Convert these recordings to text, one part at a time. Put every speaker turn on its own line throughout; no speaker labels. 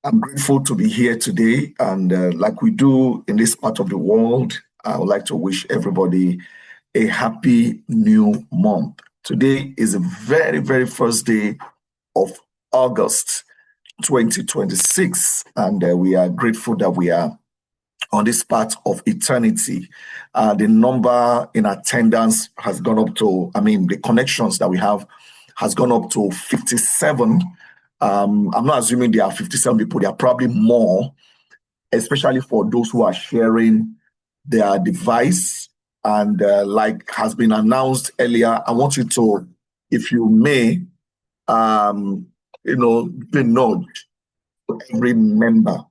I'm grateful to be here today. And like we do in this part of the world, I would like to wish everybody a happy new month. Today is the very, very first day of August 2026. And we are grateful that we are on this part of eternity. The number in attendance has gone up to, the connections that we have has gone up to 57. I'm not assuming there are 57 people, there are probably more, especially for those who are sharing their device. And like has been announced earlier, I want you to, if you may, be nudged to every member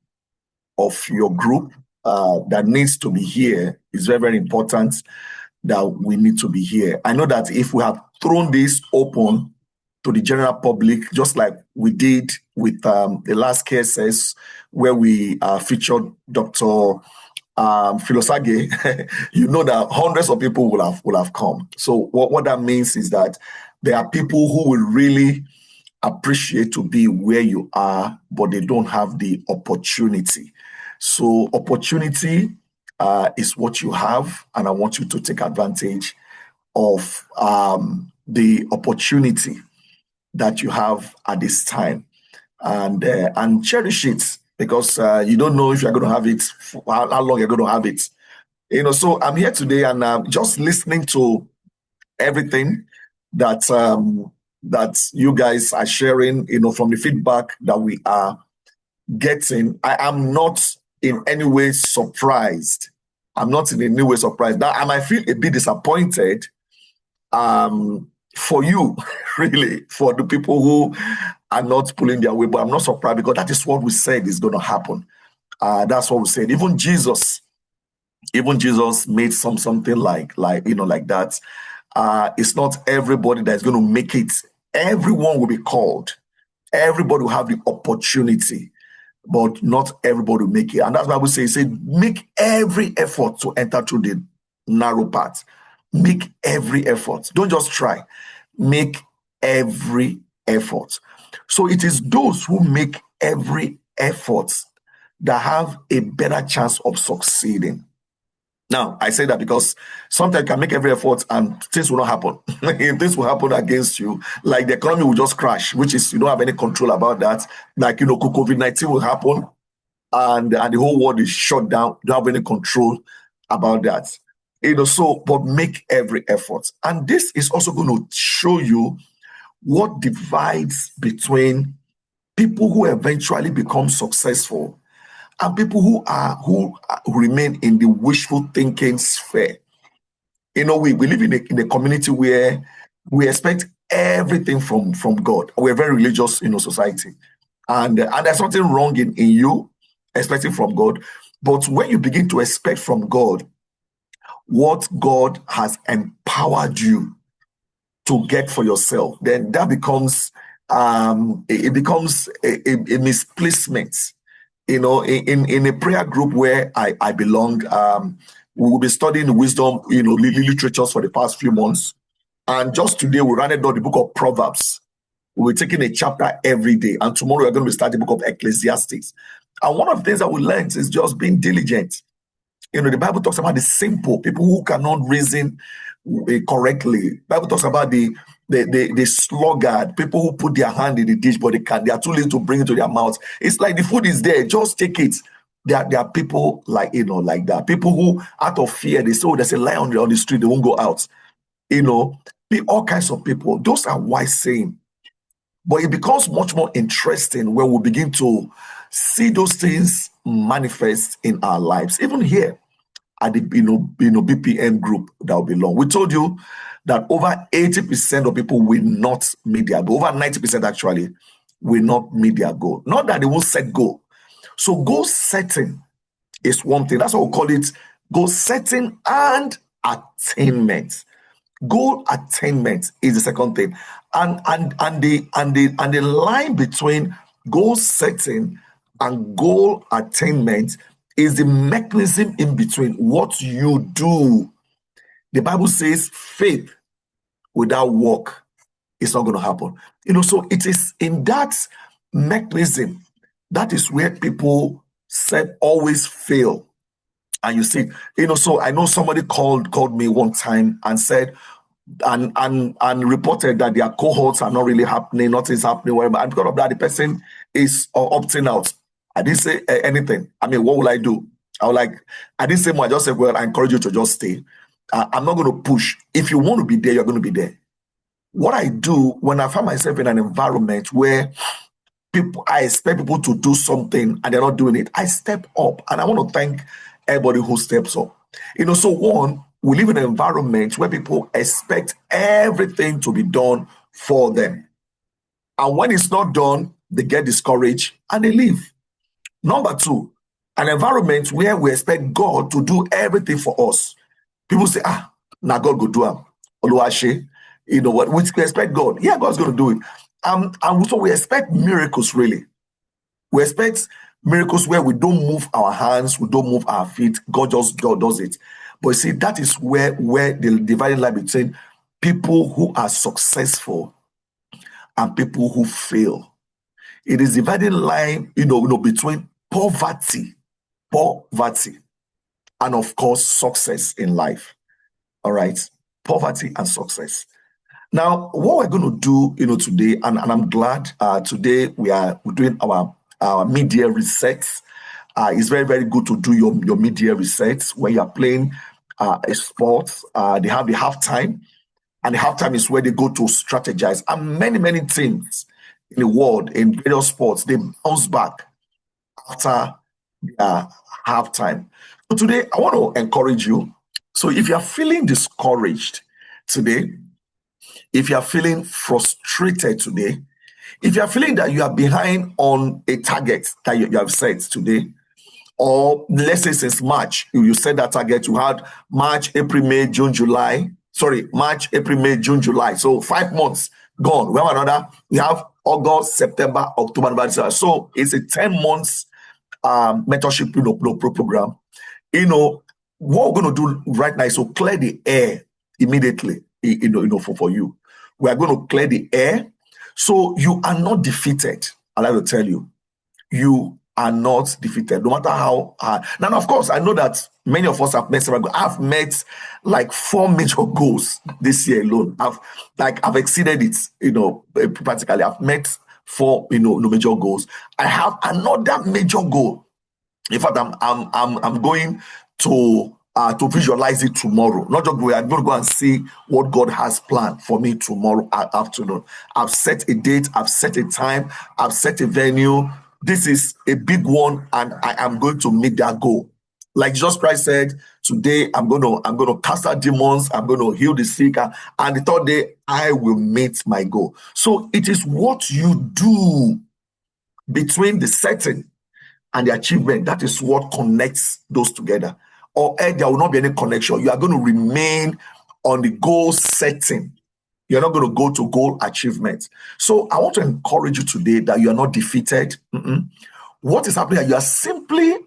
of your group that needs to be here. It's very, very important that we need to be here. I know that if we have thrown this open to the general public, just like we did with the last KSS, where we featured Dr. Philosage, you know that hundreds of people will have come. So what that means is that there are people who will really appreciate to be where you are, but they don't have the opportunity. So opportunity is what you have, and I want you to take advantage of the opportunity that you have at this time, and cherish it, because you don't know if you're going to have it, how long you're going to have it. So I'm here today and just listening to everything that that you guys are sharing, from the feedback that we are getting. I am not in any way surprised. I'm not in any way surprised. Now, I might feel a bit disappointed for you, really, for the people who are not pulling their weight, but I'm not surprised, because that is what we said is going to happen. That's what we said. Even Jesus made something like that. It's not everybody that's going to make it. Everyone will be called. Everybody will have the opportunity, but not everybody will make it. And that's why we say, make every effort to enter through the narrow path. Make every effort. Don't just try. Make every effort. So it is those who make every effort that have a better chance of succeeding. Now, I say that because sometimes you can make every effort and things will not happen. Things will happen against you. Like the economy will just crash, which is, you don't have any control about that. Like, COVID-19 will happen and the whole world is shut down. You don't have any control about that. But make every effort. And this is also going to show you what divides between people who eventually become successful and people who remain in the wishful thinking sphere. We live in a community where we expect everything from God. We're a very religious, society, and there's something wrong in you expecting from God. But when you begin to expect from God what God has empowered you to get for yourself, then that becomes it becomes a misplacement. In a prayer group where I belong, we will be studying wisdom, literatures for the past few months. And just today, we ran out the book of Proverbs. We're taking a chapter every day. And tomorrow, we're going to start the book of Ecclesiastes. And one of the things that we learned is just being diligent. The Bible talks about the simple, people who cannot reason correctly. The Bible talks about the sluggard, people who put their hand in the dish, but they are too late to bring it to their mouth. It's like the food is there, just take it. There are people like that. People who, out of fear, they say, there's a lion on the street, they won't go out. Be all kinds of people. Those are wise sayings. But it becomes much more interesting when we begin to see those things manifest in our lives. Even here at the BPM group that we belong, we told you that over 80% of people will not meet their goal. Over 90% actually will not meet their goal. Not that they won't set goal. So goal setting is one thing. That's what we call it, goal setting and attainment. Goal attainment is the second thing. And the line between goal setting and goal attainment is the mechanism in between, what you do. The Bible says faith without work is not going to happen. So it is in that mechanism That is where people said always fail. And you see, so I know somebody called me one time and said, and reported that their cohorts are not really happening, nothing's happening, whatever. And because of that, the person is opting out. I didn't say anything. I mean, what will I do? I didn't say more. I just said, well, I encourage you to just stay. I'm not going to push. If you want to be there, you're going to be there. What I do when I find myself in an environment where I expect people to do something and they're not doing it, I step up. And I want to thank everybody who steps up. So one, we live in an environment where people expect everything to be done for them. And when it's not done, they get discouraged and they leave. Number two, an environment where we expect God to do everything for us. People say, now God go do it. Oluwase, what? We expect God. Yeah, God's going to do it. And so we expect miracles, really. We expect miracles where we don't move our hands, we don't move our feet. God just does it. But you see, that is where the dividing line between people who are successful and people who fail. It is dividing line, between poverty, and of course, success in life. All right, poverty and success. Now, what we're going to do, today, and I'm glad today we're doing our mid-year resets. It's very, very good to do your mid-year resets when you're playing a sport. They have the halftime, and the halftime is where they go to strategize. And many, many teams in the world, in various sports, they bounce back after halftime. So today, I want to encourage you. So if you're feeling discouraged today, if you're feeling frustrated today, if you're feeling that you are behind on a target that you have set today, or let's say since March, you set that target, you had March, April, May, June, July. Sorry, March, April, May, June, July. So 5 months gone. We have another, we have August, September, October, November, December. So it's a 10 months mentorship program. What we're going to do right now is to clear the air immediately, for you. We are going to clear the air. So you are not defeated. I like to tell you, you are not defeated, no matter how hard. Now, of course, I know that many of us have met several goals. I've met like 4 major goals this year alone. I've exceeded it, practically. I've met 4, major goals. I have another major goal. In fact, I'm going to visualize it tomorrow. Not just I'm going to go and see what God has planned for me tomorrow afternoon. I've set a date, I've set a time, I've set a venue. This is a big one, and I am going to meet that goal. Like Jesus Christ said, today I'm going to cast out demons, I'm going to heal the sick, and the third day I will meet my goal. So it is what you do between the setting and the achievement that is what connects those together. Or there will not be any connection. You are going to remain on the goal setting. You're not going to go to goal achievement. So I want to encourage you today that you are not defeated. What is happening? You are simply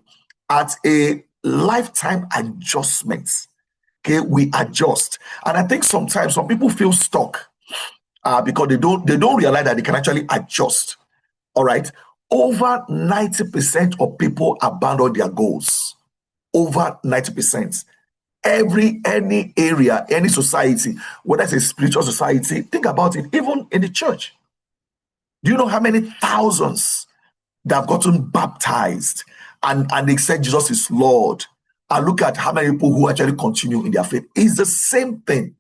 at a lifetime adjustment. Okay, we adjust. And I think sometimes some people feel stuck because they don't realize that they can actually adjust. All right. Over 90% of people abandon their goals. Over 90%. Any area, any society, whether it's a spiritual society, think about it, even in the church. Do you know how many thousands that have gotten baptized and they said Jesus is Lord? And look at how many people who actually continue in their faith. It's the same thing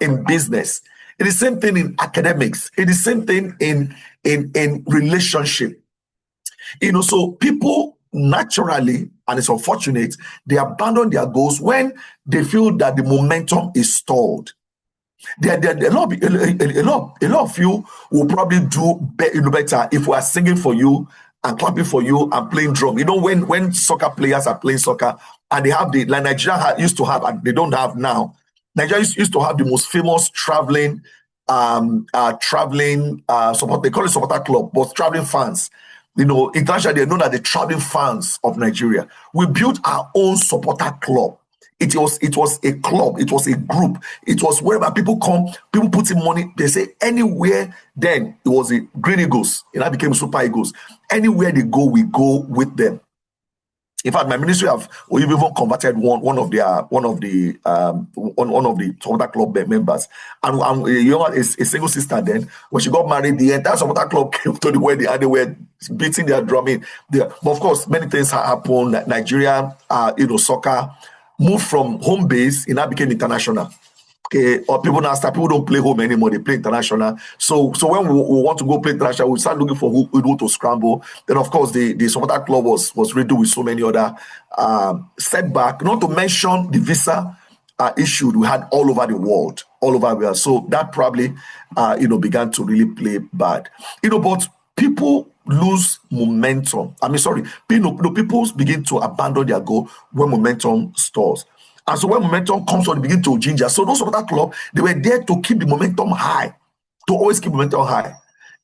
in business. It is the same thing in academics. It is the same thing in relationship. So people naturally, and it's unfortunate, they abandon their goals when they feel that the momentum is stalled. A lot of you will probably do better if we are singing for you and clapping for you and playing drum. When soccer players are playing soccer and they have like Nigeria used to have, and they don't have now. Nigeria used to have the most famous traveling support. They call it supporter club, but traveling fans. Internationally, they know that the traveling fans of Nigeria. We built our own supporter club It was a club, it was a group, it was wherever people come, people put in money. They say anywhere. Then it was a Green Eagles, it became Super Eagles. Anywhere they go, we go with them. In fact, my ministry we've even converted one of the supporter club members, and you know, a single sister. Then when she got married, the entire supporter club came to the wedding and they were beating their drumming. But of course, many things happened. Nigeria, soccer moved from home base, it now became international. Okay, or people don't play home anymore, they play international. So when we want to go play international, we start looking for who to scramble. Then of course the supporter club was riddled with so many other setback, not to mention the visa issue we had all over the world. So that probably began to really play bad. But people lose momentum. People begin to abandon their goal when momentum stalls. And so when momentum comes on, they begin to ginger. So those of that club, they were there to keep the momentum high, to always keep momentum high.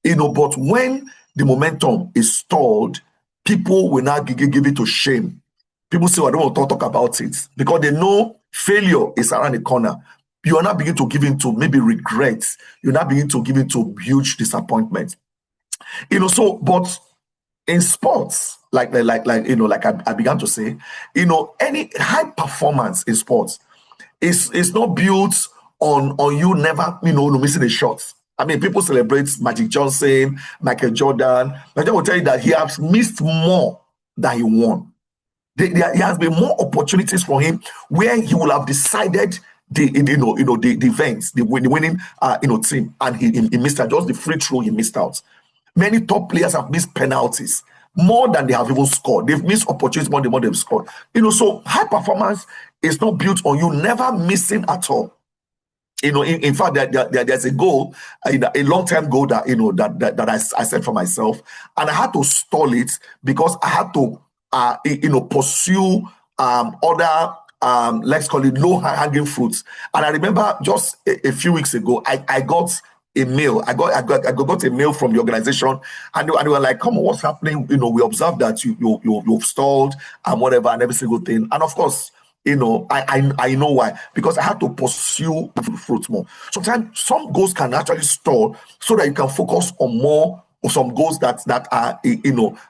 But when the momentum is stalled, people will now give it to shame. People say, I don't want to talk about it, because they know failure is around the corner. You are not beginning to give into maybe regrets. You're not beginning to give into huge disappointment. But in sports, like I began to say, any high performance in sports is not built on you never, missing a shot. People celebrate Magic Johnson, Michael Jordan. But I will tell you that he has missed more than he won. There has been more opportunities for him where he will have decided the events, the winning team, and he missed out. Just the free throw, he missed out. Many top players have missed penalties more than they have even scored. They've missed opportunities more than what they've scored. So high performance is not built on you never missing at all. In fact, there's a goal, a long-term goal that I set for myself, and I had to stall it because I had to pursue other let's call it low-hanging fruits. And I remember just a few weeks ago, I got a mail. I got a mail from the organization, and they were like, "Come on, what's happening? We observed that you've stalled and whatever and every single thing." And of course, I know why, because I had to pursue fruits more. Sometimes some goals can actually stall so that you can focus on more of some goals that are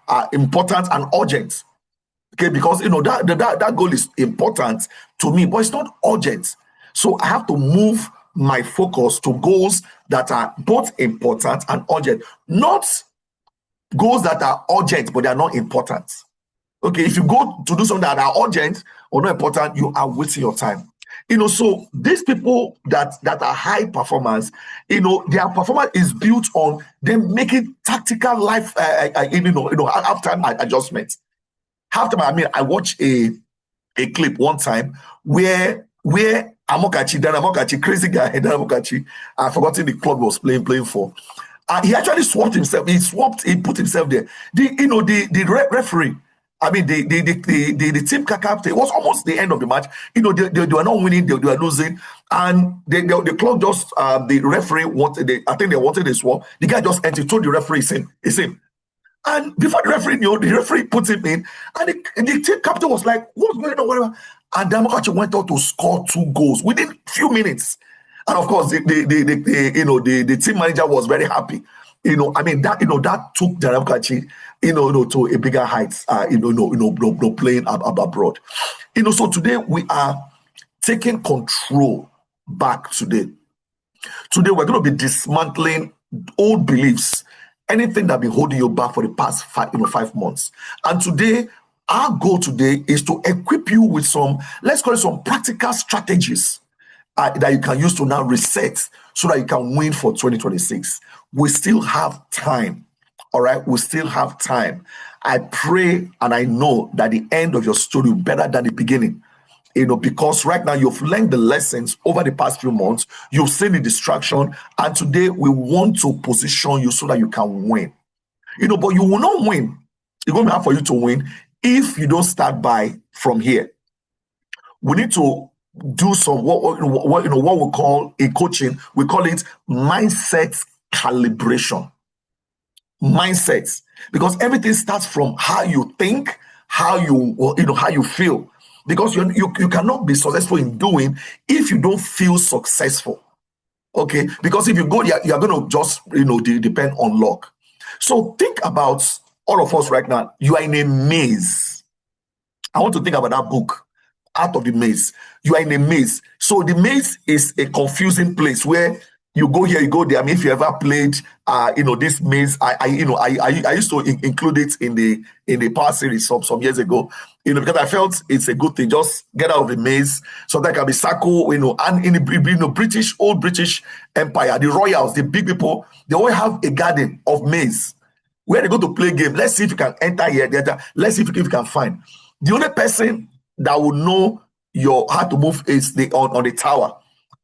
are important and urgent. Okay, because that goal is important to me, but it's not urgent. So I have to move my focus to goals that are both important and urgent, not goals that are urgent but they are not important. Okay, if you go to do something that are urgent or not important, you are wasting your time. So these people that are high performance, their performance is built on them making tactical life, halftime adjustments. Halftime, I watched a clip one time where Amokachi, crazy guy, Amokachi, I've forgotten the club he was playing for. He actually swapped himself. He put himself there. The referee, the team captain, it was almost the end of the match. They were not winning, they were losing. And the club just, the referee I think they wanted a swap. The guy just entered, told the referee, it's him. And before the referee knew, the referee put him in, and the team captain was like, "What's going on?" Whatever. And Damokachi went out to score 2 goals within few minutes. And of course, the team manager was very happy. That took Damokachi, to a bigger heights. Playing abroad. So today we are taking control back today. Today we're going to be dismantling old beliefs. Anything that been holding you back for the past 5 months. And today, our goal today is to equip you with some, let's call it some practical strategies that you can use to now reset so that you can win for 2026. We still have time. All right, we still have time. I pray and I know that the end of your story will be better than the beginning. Because right now you've learned the lessons over the past few months, you've seen the distraction, and today we want to position you so that you can win. But you will not win. It's going to be hard for you to win if you don't start from here. We need to do some what we call in coaching, we call it mindset calibration. Mindsets, because everything starts from how you think, how you feel. because you cannot be successful in doing if you don't feel successful. Okay, because if you go, you're going to just depend on luck. So think about all of us right now. You are in a maze. I want to think about that book, Out of the Maze. You are in a maze. So the maze is a confusing place where you go here, you go there. I mean, if you ever played, this maze, I used to include it in the power series some years ago, because I felt it's a good thing. Just get out of the maze, so that can be circle, and in the old British Empire, the royals, the big people, they always have a garden of maze where they go to play game. Let's see if you can enter here. Let's see if you can find. The only person that will know how to move is on the tower.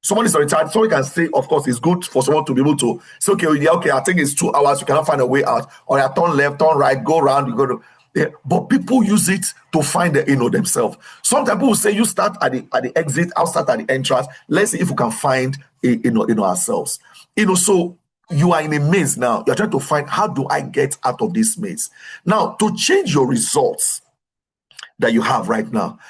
Someone is on the tower. Someone can say, of course, it's good for someone to be able to say, okay, I think it's 2 hours. You cannot find a way out. Or I turn left, turn right, go around. You go to. Yeah. But people use it to find themselves. Sometimes people will say, you start at the exit, I'll start at the entrance. Let's see if we can find ourselves. So you are in a maze now. You're trying to find, how do I get out of this maze? Now, to change your results that you have right now,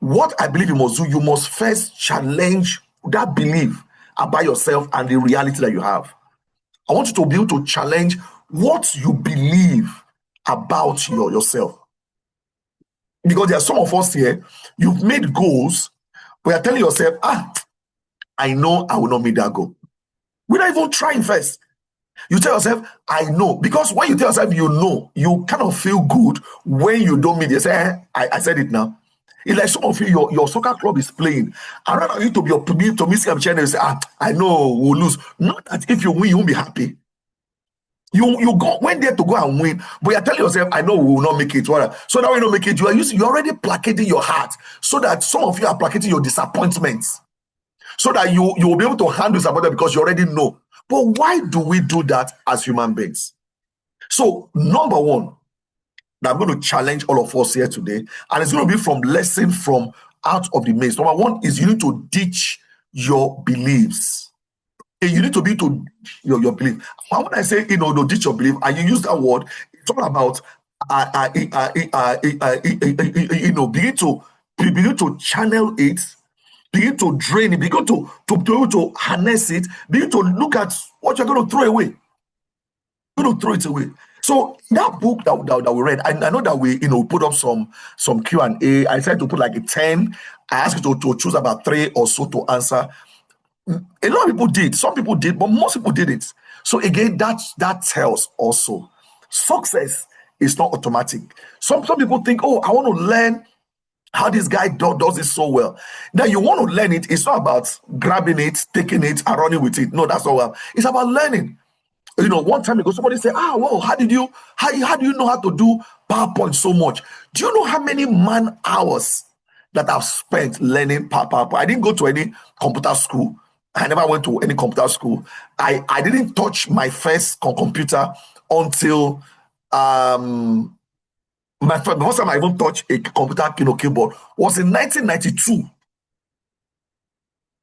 what I believe you must do, you must first challenge that belief about yourself and the reality that you have. I want you to be able to challenge what you believe about yourself. Because there are some of us here, you've made goals, but you're telling yourself, I know I will not meet that goal. We're not even trying first. You tell yourself, I know. Because when you tell yourself you know, you kind of feel good when you don't meet it. You say, I said it now. It's like some of you, your soccer club is playing. I rather you to be miss a channel and say, I know we'll lose. Not that if you win, you won't be happy. You went there to go and win, but you're telling yourself, I know we will not make it. So now we don't make it. You're already placating your heart, so that some of you are placating your disappointments, so that you will be able to handle disappointment because you already know. But why do we do that as human beings? So number one, that I'm going to challenge all of us here today, and it's going to be from lesson from Out of the Maze. Number one is you need to ditch your beliefs. You need to be to your belief. When I say to ditch your belief, and you use that word, it's all about begin to channel it, begin to drain it, begin to harness it, begin to look at what you're going to throw away. You're going to throw it away. So that book that we read, I know that we put up some Q&A. I tried to put like a 10. I asked you to choose about 3 or so to answer. A lot of people did. Some people did, but most people didn't. So again, that tells also success is not automatic. Some people think, I want to learn how this guy does it so well. Now you want to learn it. It's not about grabbing it, taking it, and running with it. No, that's not well. It's about learning. One time ago, somebody said, well, how do you know how to do PowerPoint so much? Do you know how many man hours that I've spent learning PowerPoint? I didn't go to any computer school. I never went to any computer school. I didn't touch my first computer until the first time I even touched a computer keyboard was in 1992.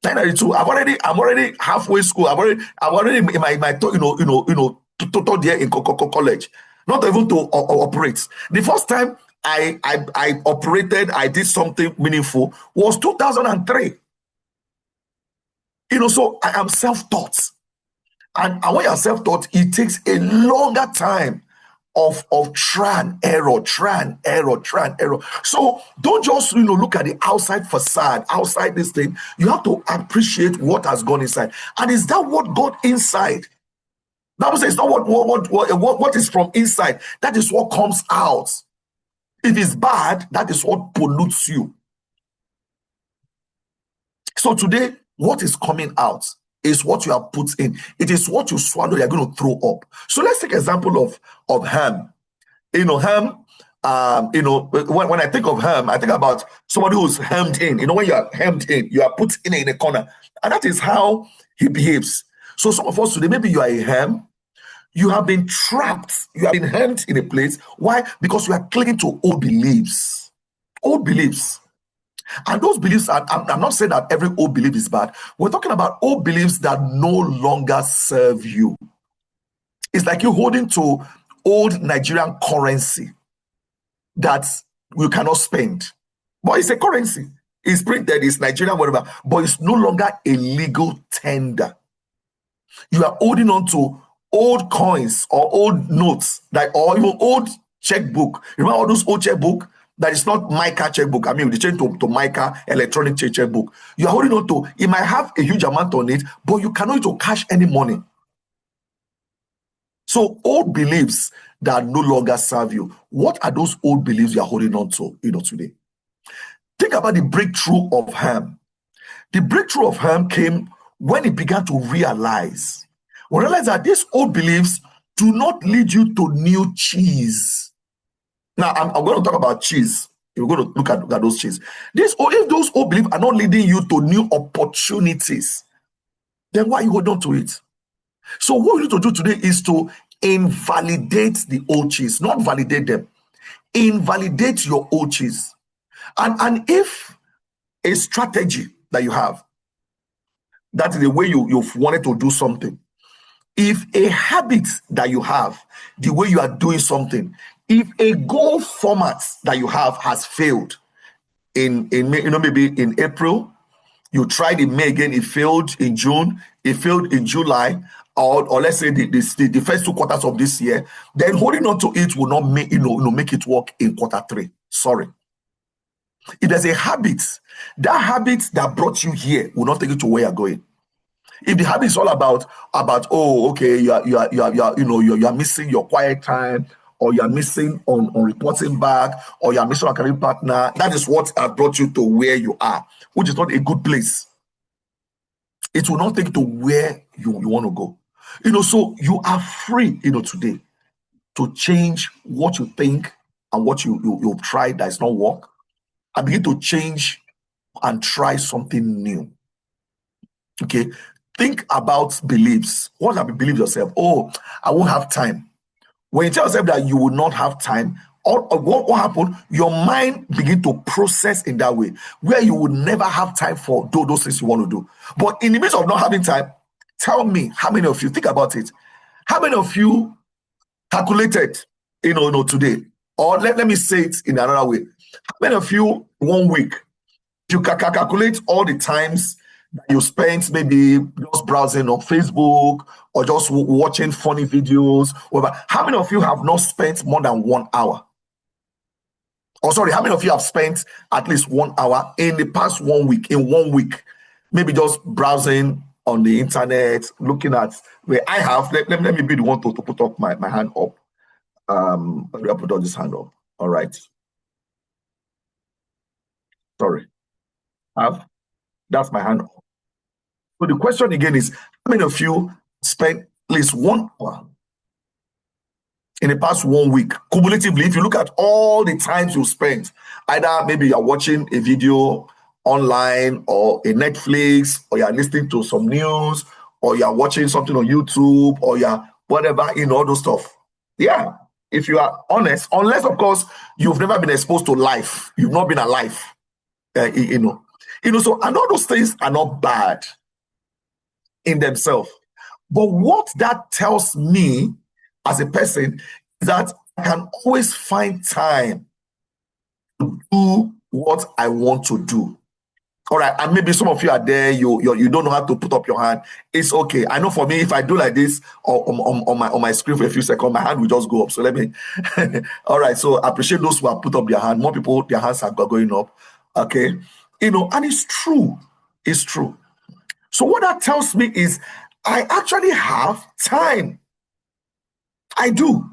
1992. I'm already halfway school. I'm already in my third year in college. Not even to operate. The first time I operated, I did something meaningful was 2003. So I am self-taught. And when you're self-taught, it takes a longer time of try and error. So don't just look at the outside facade, outside this thing. You have to appreciate what has gone inside. And is that what got inside? Bible says it's not what is from inside. That is what comes out. If it's bad, that is what pollutes you. So today, what is coming out is what you have put in. It is what you swallow, you're going to throw up. So let's take an example of Ham. Ham, when I think of Ham, I think about somebody who's hemmed in. When you are hemmed in, you are put in a corner. And that is how he behaves. So some of us today, maybe you are a ham. You have been trapped. You have been hemmed in a place. Why? Because you are clinging to old beliefs. Old beliefs. And those beliefs, I'm not saying that every old belief is bad. We're talking about old beliefs that no longer serve you. It's like you're holding to old Nigerian currency that you cannot spend. But it's a currency. It's printed, it's Nigerian, whatever, but it's no longer a legal tender. You are holding on to old coins or old notes, or even old checkbook. Remember all those old checkbook that is not Mica checkbook. I mean, they change to Mica electronic checkbook. You are holding on to. It might have a huge amount on it, but you cannot use to cash any money. So old beliefs that no longer serve you. What are those old beliefs you are holding on to, today? Think about the breakthrough of Ham. The breakthrough of Ham came when he began to realize that these old beliefs do not lead you to new cheese. Now, I'm going to talk about cheese. We're going to look at those cheese. If those old beliefs are not leading you to new opportunities, then why are you holding on to it? So what we need to do today is to invalidate the old cheese, not validate them. Invalidate your old cheese. And if a strategy that you have, that is the way you've wanted to do something. If a habit that you have, the way you are doing something, if a goal format that you have has failed in May, maybe in April, you tried in May again, it failed in June, it failed in July, or let's say the first 2 quarters of this year, then holding on to it will not make make it work in quarter 3. Sorry. If there's a habit, that habit that brought you here will not take you to where you're going. If the habit is all about you are missing your quiet time, or you are missing on reporting back, or you are missing a career partner, that is what has brought you to where you are, which is not a good place. It will not take you to where you want to go. So you are free, today to change what you think and what you've tried that is not work, and begin to change and try something new. Okay. Think about beliefs. What have you believed yourself? Oh, I won't have time. When you tell yourself that you will not have time, what happened? Your mind begin to process in that way, where you will never have time for those things you want to do. But in the midst of not having time, tell me, how many of you, think about it, how many of you calculated, today? Or let me say it in another way. How many of you, 1 week, you can calculate all the times that you spent maybe just browsing on Facebook or just watching funny videos, whatever. How many of you have not spent more than 1 hour? Or sorry, how many of you have spent at least 1 hour in the past 1 week, in 1 week, maybe just browsing on the internet, looking at where I have, let me be the one to put up my hand up. Let me put up this hand up. All right. Sorry. That's my hand up. So the question again is, how many of you spent at least 1 hour in the past 1 week? Cumulatively, if you look at all the times you spent, either maybe you're watching a video online or a Netflix, or you're listening to some news, or you're watching something on YouTube, or you're whatever, all those stuff. Yeah, if you are honest, unless of course you've never been exposed to life, you've not been alive, so, and all those things are not bad in themselves. But what that tells me as a person is that I can always find time to do what I want to do. All right, and maybe some of you are there, you don't know how to put up your hand. It's okay. I know for me, if I do like this on my screen for a few seconds, my hand will just go up. So let me. All right, so I appreciate those who have put up their hand. More people, their hands are going up. Okay, and it's true. It's true. So what that tells me is I actually have time. I do.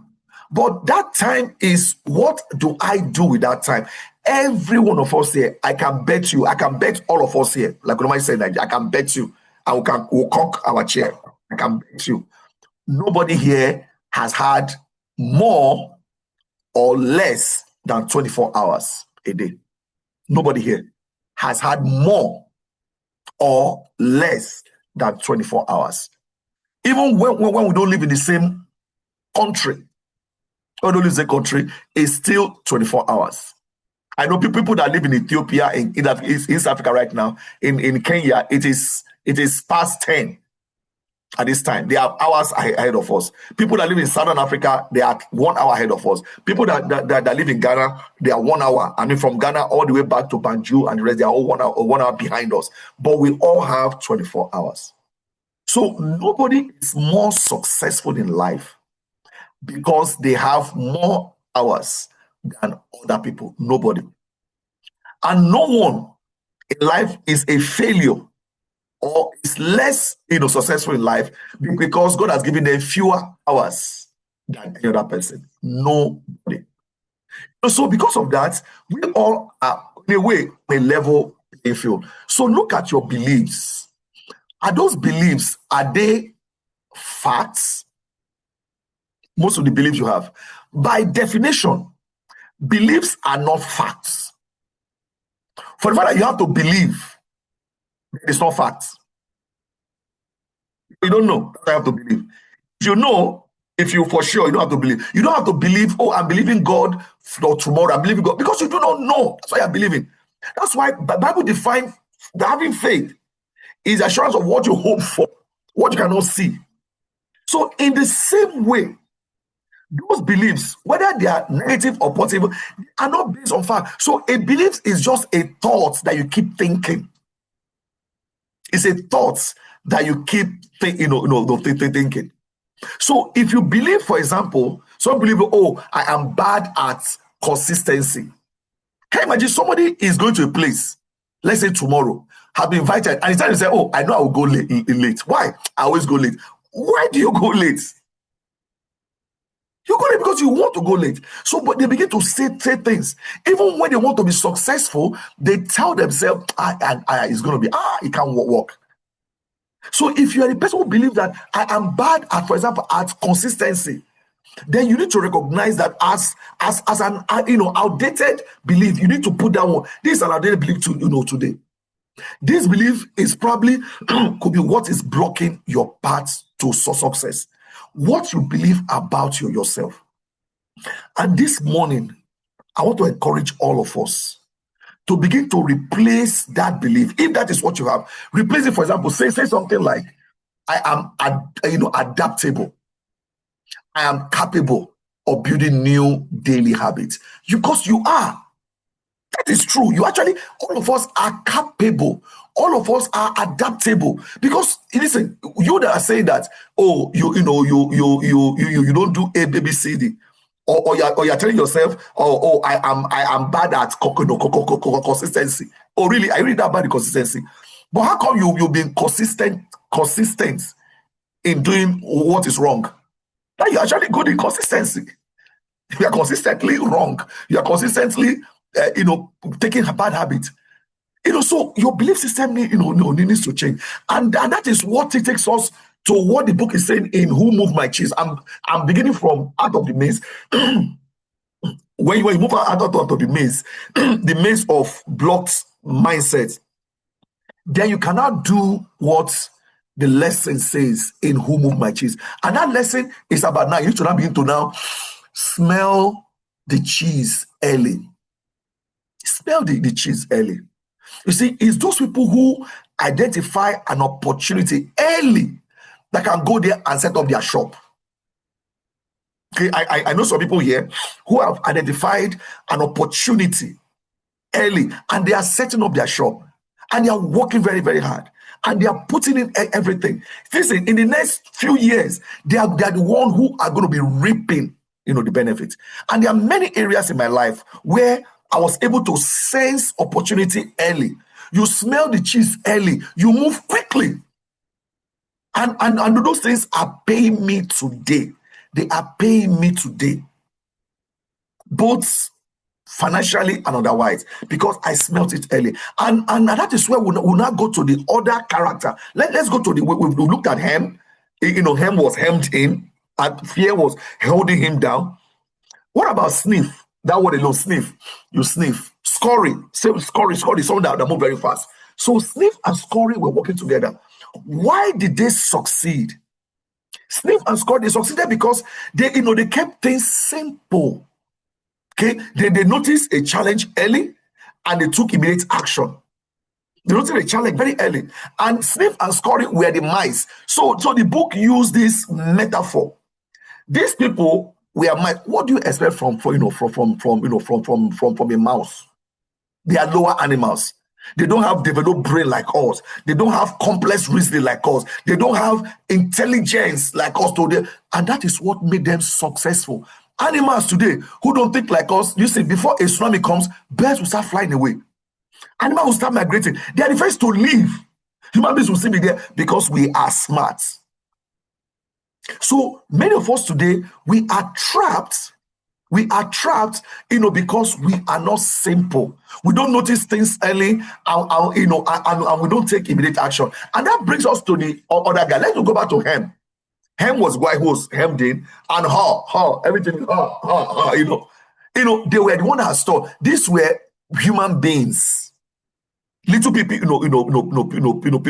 But that time is, what do I do with that time? Every one of us here, I can bet you, I can bet all of us here, like when I said, I can bet you, and we'll conk our chair. I can bet you, nobody here has had more or less than 24 hours a day. Nobody here has had more or less than 24 hours. Even when we don't live in the same country, when we don't live in the same country, it's still 24 hours. I know people that live in Ethiopia, in East Africa right now, in Kenya, it is past 10. at this time. They are hours ahead of us. People that live in Southern Africa, they are 1 hour ahead of us. People that live in Ghana, they are 1 hour. I mean, from Ghana all the way back to Banjul and the rest, they are all 1 hour behind us. But we all have 24 hours. So nobody is more successful in life because they have more hours than other people. Nobody. And no one in life is a failure or is less successful in life because God has given them fewer hours than any other person. Nobody. So because of that, we all are in a way a level playing field. So look at your beliefs. Are those beliefs, are they facts? Most of the beliefs you have. By definition, beliefs are not facts. For the fact that you have to believe, it's not facts. You don't know, I have to believe. If you know, if you for sure, you don't have to believe. You don't have to believe, oh, I'm believing God for tomorrow. I'm believing God because you do not know. That's why you're believing. That's why the Bible defines having faith is assurance of what you hope for, what you cannot see. So in the same way, those beliefs, whether they are negative or positive, are not based on fact. So a belief is just a thought that you keep thinking. It's a thought that you keep thinking. So if you believe, for example, some believe, oh, I am bad at consistency. Can you imagine somebody is going to a place, let's say tomorrow, have been invited, and it's time to say, oh, I know I will go late. Why? I always go late. Why do you go late? You go late because you want to go late. So, but they begin to say things. Even when they want to be successful, they tell themselves, it's going to be, it can't work. So if you are the person who believes that I am bad at, for example, at consistency, then you need to recognize that as an outdated belief, you need to put that one. This is an outdated belief today. This belief is probably could be what is blocking your path to success. What you believe about yourself. And this morning, I want to encourage all of us to begin to replace that belief. If that is what you have, replace it. For example, say something like, I am adaptable. I am capable of building new daily habits. Because you are. That is true. You actually, all of us are capable. All of us are adaptable. Because listen, you that are saying that, oh, you don't do A, B, C, D. Or you're telling yourself, I am bad at consistency. Oh, really? I really that bad at consistency. But how come you've been consistent in doing what is wrong? Now you're actually good in consistency. You are consistently wrong. You are consistently, taking a bad habit. So your belief system needs to change, and that is what it takes us to what the book is saying in Who Moved My Cheese. I'm beginning from out of the maze. When you move out of the maze, the maze of blocked mindset, then you cannot do what the lesson says in Who Moved My Cheese. And that lesson is about now. You need to now begin to now smell the cheese early. Smell the cheese early. You see, it's those people who identify an opportunity early that can go there and set up their shop. Okay, I know some people here who have identified an opportunity early and they are setting up their shop and they are working very, very hard and they are putting in everything. Listen, in the next few years, they are the one who are going to be reaping, the benefits. And there are many areas in my life where I was able to sense opportunity early. You smell the cheese early. You move quickly. And those things are paying me today. They are paying me today. Both financially and otherwise, because I smelt it early. And that is where we'll now go to the other character. Let's go to we looked at Hem. Hem was hemmed in, and fear was holding him down. What about sniff? That word alone, sniff. You sniff. Scurry. Scurry is someone that move very fast. So sniff and scurry were working together. Why did they succeed? Sniff and scurry, they succeeded because they kept things simple. Okay, they noticed a challenge early and they took immediate action. They noticed the child like very early. And Sniff and Scurry were the mice. So the book used this metaphor. These people were mice. What do you expect from a mouse? They are lower animals. They don't have developed brain like us. They don't have complex reasoning like us. They don't have intelligence like us today. And that is what made them successful. Animals today who don't think like us, you see, before a tsunami comes, birds will start flying away. Animals will start migrating. They are the first to leave. Human beings will still be there because we are smart. So many of us today, we are trapped. We are trapped, because we are not simple. We don't notice things early, and we don't take immediate action. And that brings us to the other guy. Let's go back to Hem. Hem was why who was hemmed in, and her, everything, they were the one that stored. These were human beings, little people,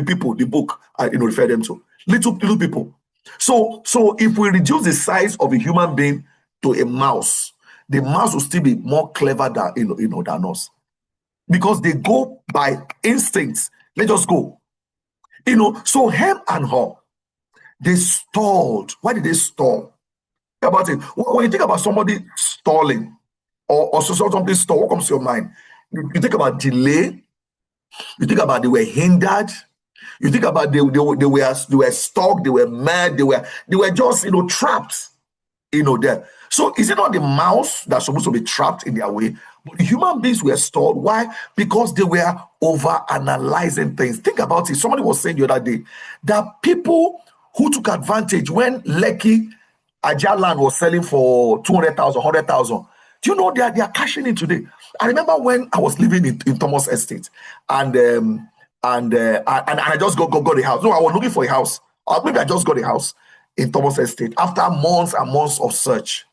people. The book, refer them to little people. So if we reduce the size of a human being to a mouse, the mouse will still be more clever than us, because they go by instincts. Let's just go. So Hem and her, they stalled. Why did they stall? Think about it. When you think about somebody stalling or something stall, what comes to your mind? You think about delay. You think about they were hindered. You think about they were stuck. They were mad. They were just trapped. There. So is it not the mouse that's supposed to be trapped in their way? But the human beings were stalled. Why? Because they were over analyzing things. Think about it. Somebody was saying the other day that people who took advantage when Lekki Ajalan was selling for 200,000, 100,000. Do you know they are cashing in today? I remember when I was living in Thomas Estate, and I just got a house. No, I was looking for a house. Or maybe I just got a house in Thomas Estate after months and months of search.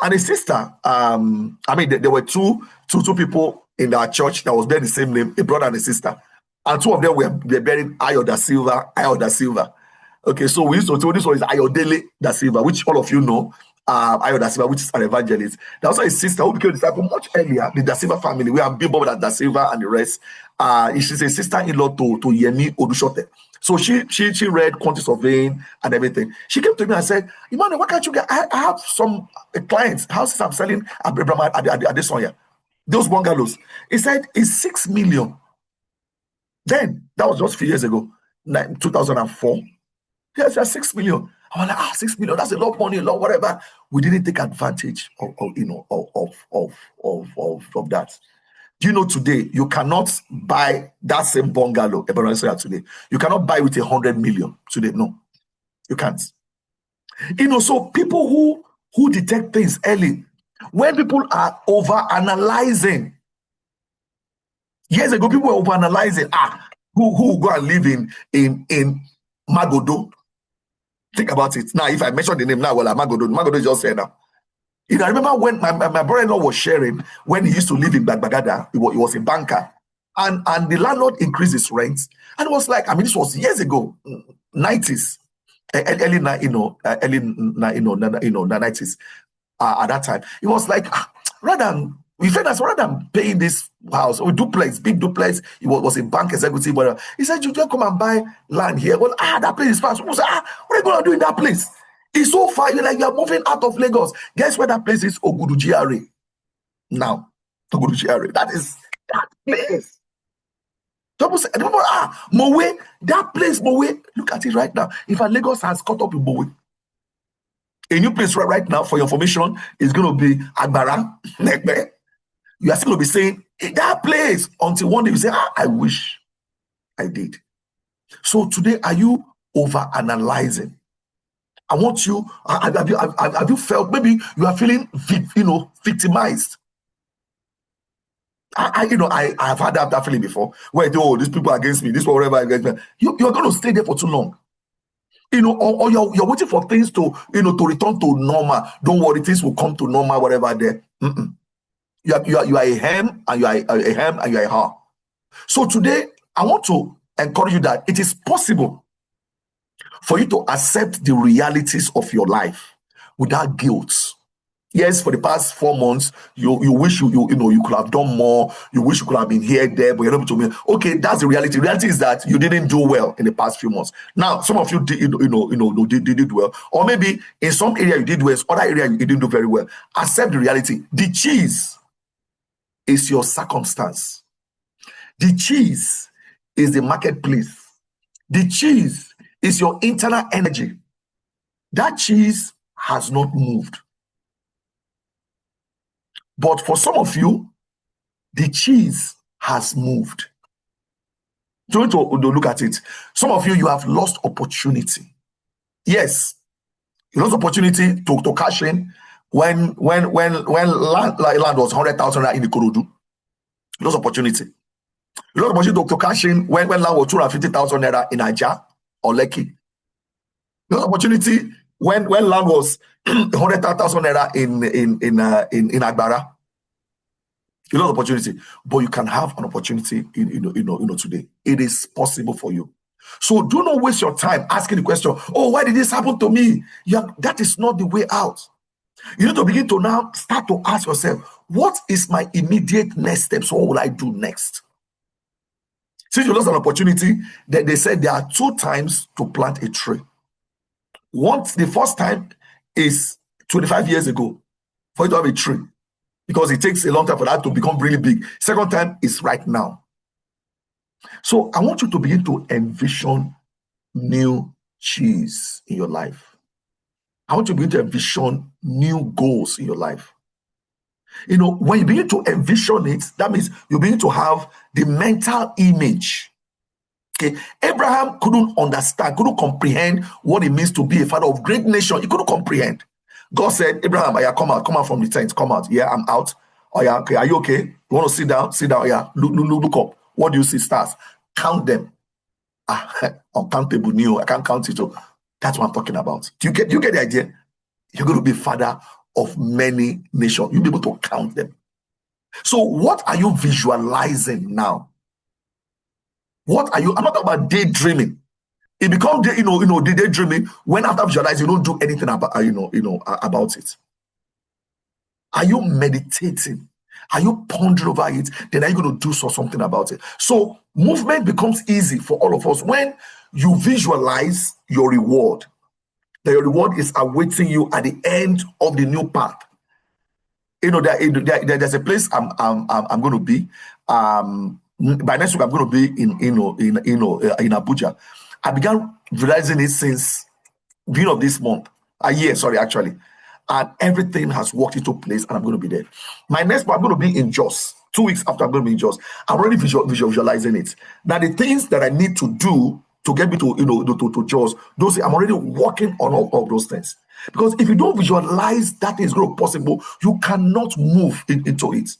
And a sister, there were two people in our church that was bearing the same name, a brother and a sister. And two of them were buried Ayo da Silva. Okay, so we used to tell this one is Ayodele da Silva, which all of you know. Ayo da Silva, which is an evangelist. There was also a sister who became a disciple much earlier, the da Silva family. We have Bimbo da Silva and the rest. She's a sister-in-law to Yemi Odushote. So she read quantity surveying and everything. She came to me and said, Emmanuel, why can't you get? I have some clients, houses I'm selling at this one here. Those bungalows. He said it's 6 million. Then that was just a few years ago, 2004. Yes, 6 million. I was like, 6 million, that's a lot of money, a lot, whatever. We didn't take advantage of that. Do you know today you cannot buy that same bungalow today? You cannot buy with 100 million today. No, you can't. So people who detect things early, when people are over analyzing. Years ago, people were over analyzing. Who go and live in Magodo? Think about it. Now, if I mention the name now, well, Magodo is just here now. I remember when my brother-in-law was sharing, when he used to live in Bagada, he was a banker, and the landlord increased his rent, and it was like, this was years ago, 90s, early 90s. At that time, it was like rather than paying this house or duplex, big duplex, he was a bank executive, but he said, you just come and buy land here. Well, that place is far. People say, what are you going to do in that place? It's so far. You're moving out of Lagos. Guess where that place is? Ogudu GRA. Now, Ogudu GRA. That is that place. People say, Mowe, that place, Mowe. Look at it right now. In fact, Lagos has caught up with Mowe. A new place right now, for your information, is going to be Agbara, Nekbe. You are still going to be saying, that place, until one day you say, I wish I did. So today, are you over-analyzing? I want you, have you felt, maybe you are feeling, victimized? I've had that feeling before, where, these people are against me, this whatever against me. You're going to stay there for too long. Or you're waiting for things to return to normal. Don't worry, things will come to normal, whatever there. You are a ham, and you are a ham, and you are a ha. So today, I want to encourage you that it is possible for you to accept the realities of your life without guilt. Yes, for the past 4 months, you wish you could have done more. You wish you could have been here, there, but you're not able to. Okay, that's the reality. The reality is that you didn't do well in the past few months. Now, some of you did, did well, or maybe in some area you did well, other area you didn't do very well. Accept the reality. The cheese is your circumstance. The cheese is the marketplace. The cheese is your internal energy. That cheese has not moved. But for some of you, the cheese has moved. You need to look at it. Some of you have lost opportunity. Yes, you lost opportunity to cash in when land was 100,000 in the Ikorodu. You lost opportunity. You lost opportunity to cash in when land was 250,000 naira in Aja or Lekki. You lost opportunity when land was 100,000 naira in Agbara. You lost opportunity, but you can have an opportunity today. It is possible for you. So do not waste your time asking the question, oh, why did this happen to me? That is not the way out. You need to begin to now start to ask yourself, what is my immediate next steps? What will I do next? Since you lost an opportunity, they said there are 2 times to plant a tree. Once, the first time is 25 years ago for you to have a tree, because it takes a long time for that to become really big. Second time is right now. So I want you to begin to envision new cheese in your life. I want you to begin to envision new goals in your life. When you begin to envision it, that means you begin to have the mental image. Okay, Abraham couldn't understand, couldn't comprehend what it means to be a father of great nation. He couldn't comprehend. God said, Abraham, yeah, come out from the tent, come out. Yeah, I'm out. Oh yeah, okay, are you okay? You want to sit down? Sit down. Yeah, look up. What do you see? Stars. Count them. Uncountable. New. I can't count it. So that's what I'm talking about. Do you get the idea? You're going to be father of many nations. You'll be able to count them. So what are you visualizing now? What are you? I'm not talking about daydreaming. It becomes the daydreaming when after visualizing you don't do anything about about it. Are you meditating? Are you pondering over it? Then are you going to do something about it? So movement becomes easy for all of us when you visualize your reward. That your reward is awaiting you at the end of the new path. There's a place I'm going to be. By next week I'm going to be in Abuja. I began realizing it since beginning of this month. A year, sorry, actually. And everything has worked into place, and I'm going to be there. My next part, I'm going to be in Jos. 2 weeks after, I'm going to be in Jos. I'm already visualizing it. Now, the things that I need to do to get me to Jos, I'm already working on all of those things. Because if you don't visualize that is going to be possible, you cannot move into it.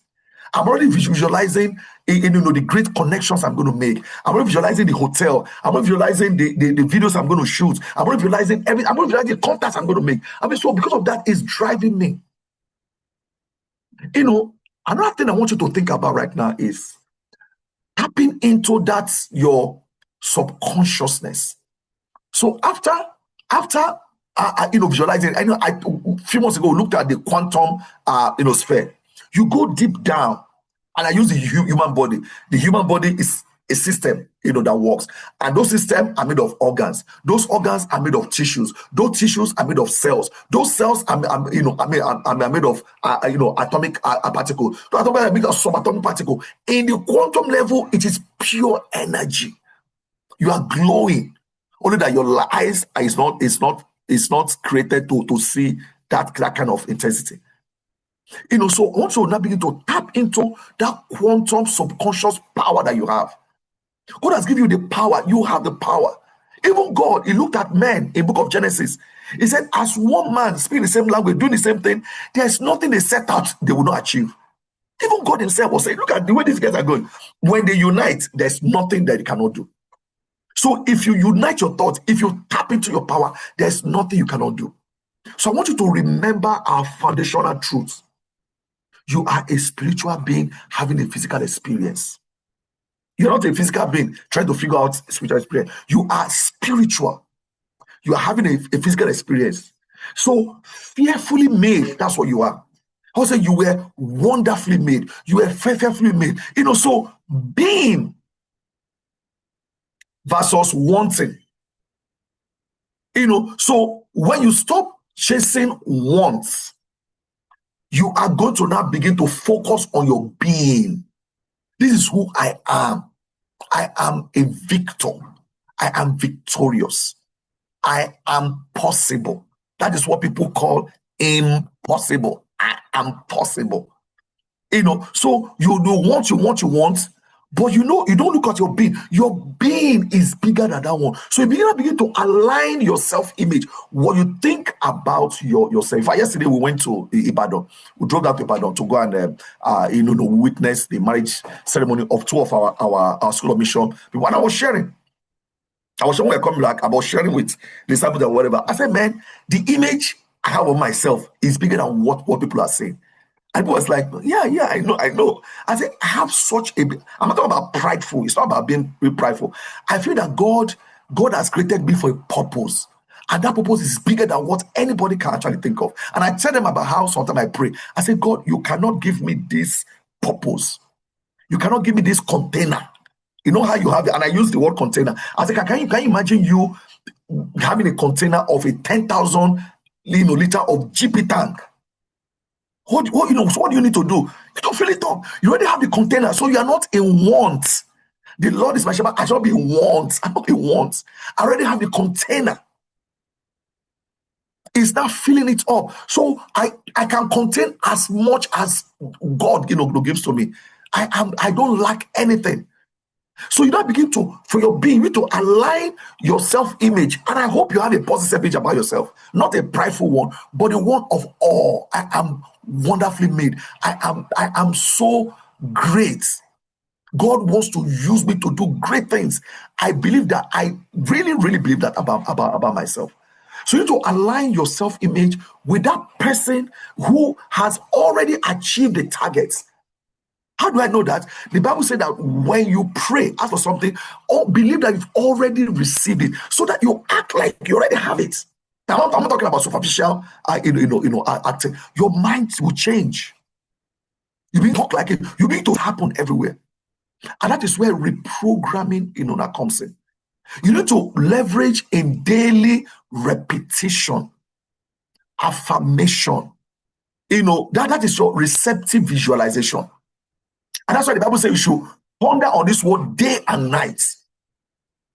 I'm already visualizing the great connections I'm going to make. I'm already visualizing the hotel. I'm already visualizing the videos I'm going to shoot. I'm already visualizing everything. I'm already visualizing the contacts I'm going to make. So because of that, it's driving me. Another thing I want you to think about right now is tapping into that your subconsciousness. So after visualizing, a few months ago looked at the quantum sphere. You go deep down, and I use the human body. The human body is a system, that works, and those systems are made of organs. Those organs are made of tissues. Those tissues are made of cells. Those cells are made of atomic particles. Those atomic are made of subatomic particles. In the quantum level, it is pure energy. You are glowing. Only that your eyes is not created to see that kind of intensity. So also now begin to tap into that quantum subconscious power that you have. God has given you the power. You have the power. Even God, he looked at men in book of Genesis. He said, as one man speaking the same language, doing the same thing, there's nothing they set out they will not achieve. Even God himself was saying, look at the way these guys are going. When they unite, there's nothing that they cannot do. So if you unite your thoughts, if you tap into your power, there's nothing you cannot do. So I want you to remember our foundational truths. You are a spiritual being having a physical experience. You're not a physical being trying to figure out spiritual experience. You are spiritual. You are having a physical experience. So fearfully made, that's what you are. I would say you were wonderfully made. You were fearfully made. So being versus wanting. So when you stop chasing wants, you are going to now begin to focus on your being. This is who I am. I am a victor. I am victorious. I am possible. That is what people call impossible. I am possible. So you want, but you don't look at your being. Your being is bigger than that one. So you begin to align your self-image, what you think about yourself. Yesterday we went to Ibadan. We drove down to Ibadan to go and witness the marriage ceremony of two of our school of mission. When I was sharing when I come back about sharing with disciples and whatever. I said, man, the image I have of myself is bigger than what people are saying. And people was like, yeah, I know. I said, I have such a. I'm not talking about prideful. It's not about being prideful. I feel that God has created me for a purpose. And that purpose is bigger than what anybody can actually think of. And I tell them about how sometimes I pray. I say, God, you cannot give me this purpose. You cannot give me this container. You know how you have it, and I use the word container. I say, can you imagine you having a container of a 10,000 liter of GP tank? What do you need to do? You don't fill it up. You already have the container, so you are not in want. The Lord is my shepherd. I shall be in want. I'm not in want. I already have the container. It's not filling it up. So I can contain as much as God gives to me. I don't lack anything. So you now begin to, for your being, you need to align your self-image. And I hope you have a positive image about yourself. Not a prideful one, but a one of awe. I am wonderfully made. I am so great. God wants to use me to do great things. I believe that. I really, really believe that about myself. So you need to align your self-image with that person who has already achieved the targets. How do I know that? The Bible said that when you pray, ask for something, or believe that you've already received it, so that you act like you already have it. Now, I'm not talking about superficial, acting. Your mind will change. You begin to talk like it. You begin to happen everywhere, and that is where reprogramming, that comes in. You need to leverage in daily repetition, affirmation. That is your receptive visualization. And that's why the Bible says you should ponder on this word day and night.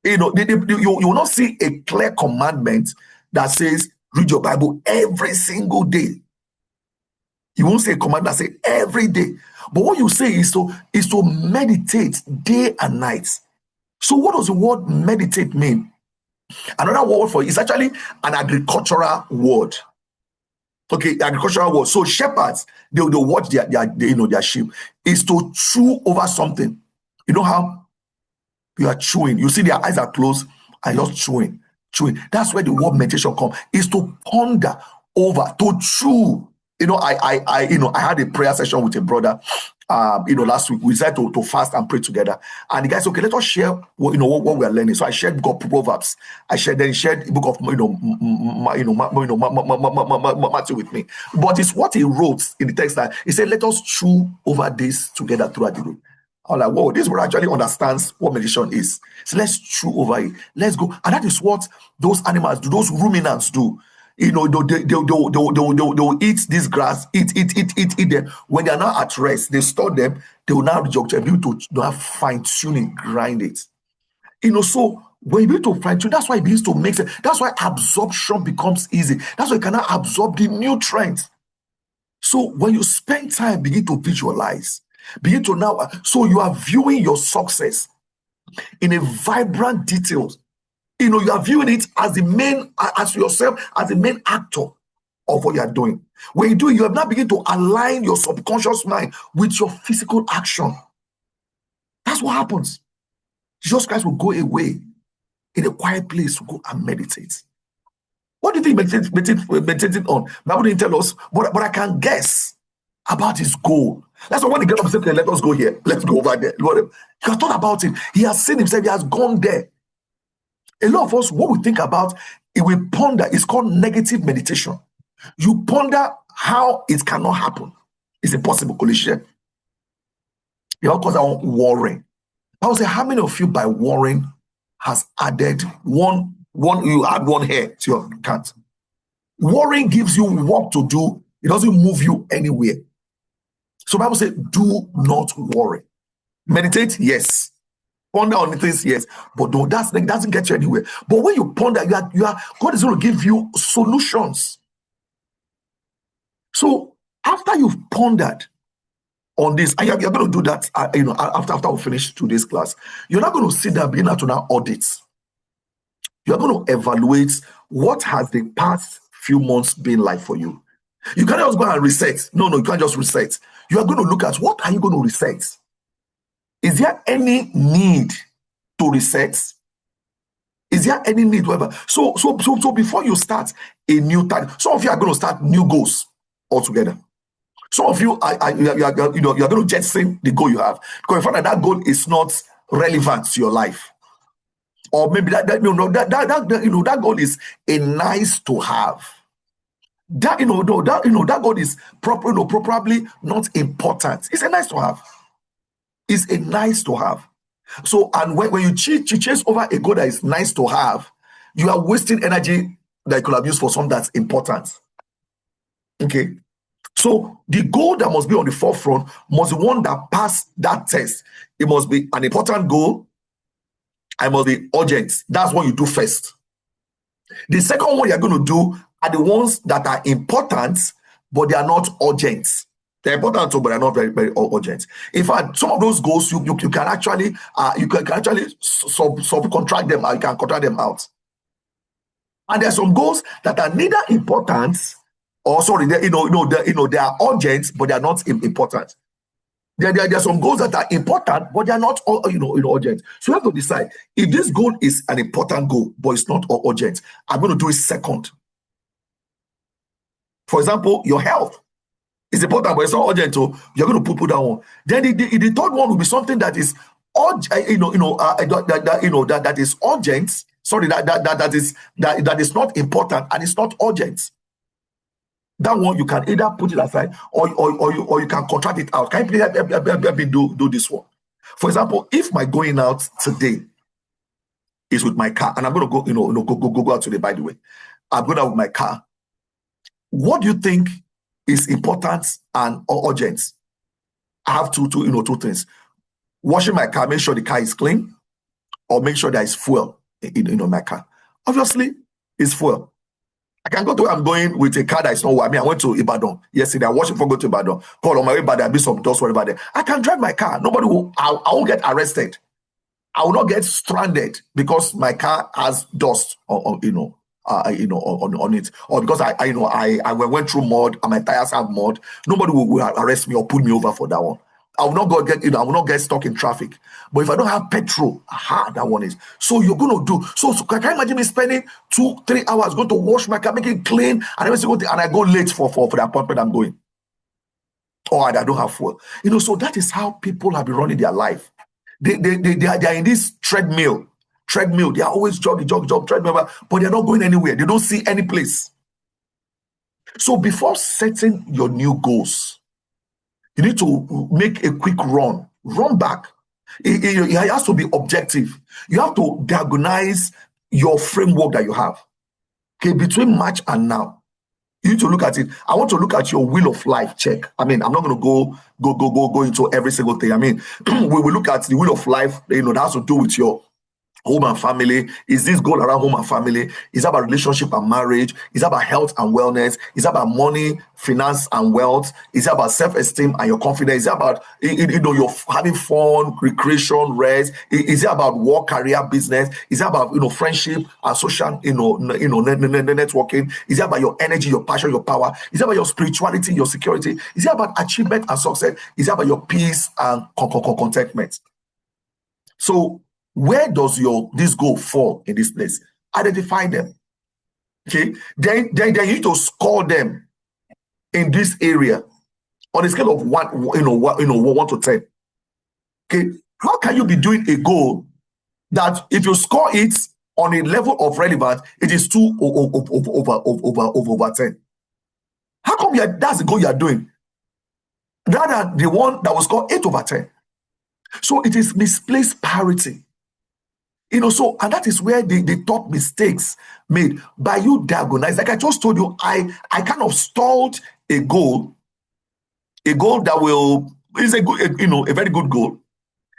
You will not see a clear commandment that says read your Bible every single day. You won't say a command that says every day. But what you say is to meditate day and night. So what does the word meditate mean? Another word for it is actually an agricultural word. Okay, agricultural word. So shepherds, they'll watch their sheep. Is to chew over something. You know how you are chewing. You see their eyes are closed and you're chewing. That's where the word meditation comes. Is to ponder over, to chew. I had a prayer session with a brother. Last week we decided to fast and pray together. And the guy said, okay, let us share what we are learning. So I shared book of Proverbs. I shared the book of Matthew with me. But it's what he wrote in the text that he said, let us chew over this together throughout the day. I'm like, whoa, this one actually understands what meditation is. So let's chew over it. Let's go. And that is what those animals do, those ruminants do. They'll eat this grass, eat them. When they are now at rest, they store them, they will now be able to now fine-tuning, grind it. So when you need to fine-tune, that's why it begins to make sense. That's why absorption becomes easy. That's why you cannot absorb the nutrients. So when you spend time, begin to visualize. Begin to now, so you are viewing your success in a vibrant details. You are viewing it as the main, as yourself, as the main actor of what you are doing. When you do it, you have now begin to align your subconscious mind with your physical action. That's what happens. Jesus Christ will go away in a quiet place to go and meditate. What do you think meditating on? Bible didn't tell us, but I can guess about his goal. That's why when he get up and said, let us go here, let's go over there. Whatever. He has thought about it. He has seen himself, he has gone there. A lot of us, what we think about, if we ponder, it's called negative meditation. You ponder how it cannot happen. It's impossible, collision. You know, because I want worrying. I would say, how many of you by worrying has added one, you add one hair to your account? Worrying gives you work to do. It doesn't move you anywhere. So Bible says, do not worry. Meditate, yes. Ponder on things, yes. But that doesn't get you anywhere. But when you ponder, God is going to give you solutions. So after you've pondered on this, and you're going to do that, after we finish today's class, you're not going to sit there being able to now audit. You're going to evaluate what has the past few months been like for you. You can't just go and reset. No, you can't just reset. You are going to look at what are you going to reset. Is there any need to reset? Is there any need, whatever? So before you start a new target, some of you are going to start new goals altogether. Some of you you're going to jettison the goal you have because you find that goal is not relevant to your life, or maybe that goal is a nice to have. That goal is probably not important. It's a nice to have. It's a nice to have. So, and when you chase over a goal that is nice to have, you are wasting energy that you could have used for something that's important. Okay. So the goal that must be on the forefront must be one that passed that test. It must be an important goal. It must be urgent. That's what you do first. The second one you're going to do are the ones that are important, but they are not urgent. They're important, but they're not very, very urgent. In fact, some of those goals you can actually subcontract them. You can contract them out. And there are some goals that are neither important or they are urgent, but they are not important. There are some goals that are important, but they are not urgent. So you have to decide if this goal is an important goal, but it's not urgent. I'm going to do it second. For example, your health is important, but it's not urgent. So you're going to put that one. Then the third one will be something that is that is urgent. Sorry, that is not important and it's not urgent. That one you can either put it aside or you can contract it out. Can you please help me do this one? For example, if my going out today is with my car, and I'm going to go out today. By the way, I'm going out with my car. What do you think is important and urgent? I have two things: washing my car, make sure the car is clean, or make sure there is fuel in my car. Obviously, it's fuel. I can go to where I'm going with a car that is not. I went to Ibadan yesterday. I watched it for go to Ibadan. Call on my way back there, be some dust, whatever there. I can drive my car. Nobody will. I won't get arrested. I will not get stranded because my car has dust on it, or because I went through mud and my tires have mud. Nobody will arrest me or pull me over for that one. I will not I will not get stuck in traffic. But if I don't have petrol, that one is. So you're going to do. So can you imagine me spending 2-3 hours going to wash my car, make it clean, and every single thing, and I go late for the appointment I'm going, or I don't have fuel. So that is how people have been running their life. They are in this treadmill. They are always jog, treadmill, but they're not going anywhere. They don't see any place. So before setting your new goals, you need to make a quick run back. It has to be objective. You have to diagnose your framework that you have. Okay, between March and now, you need to look at it. I want to look at your wheel of life check. I'm not going to go into every single thing. We will look at the wheel of life. That has to do with your home and family. Is this goal around home and family? Is that about relationship and marriage? Is that about health and wellness? Is that about money, finance and wealth? Is that about self-esteem and your confidence? Is that about you're having fun, recreation, rest? Is it about work, career, business? Is that about friendship and social networking? Is it about your energy, your passion, your power? Is it about your spirituality, your security? Is it about achievement and success? Is it about your peace and contentment? So where does this goal fall in this place? Identify them. Okay. Then you need to score them in this area on a scale of 1 to 10. Okay. How can you be doing a goal that if you score it, on a level of relevance, it is 2 over 10. How come that's the goal you are doing? Rather the one that was called 8 over 10. So it is misplaced parity. So, and that is where the top mistakes made by you diagonalize. Like I just told you, I kind of stalled a goal that is a good, a very good goal.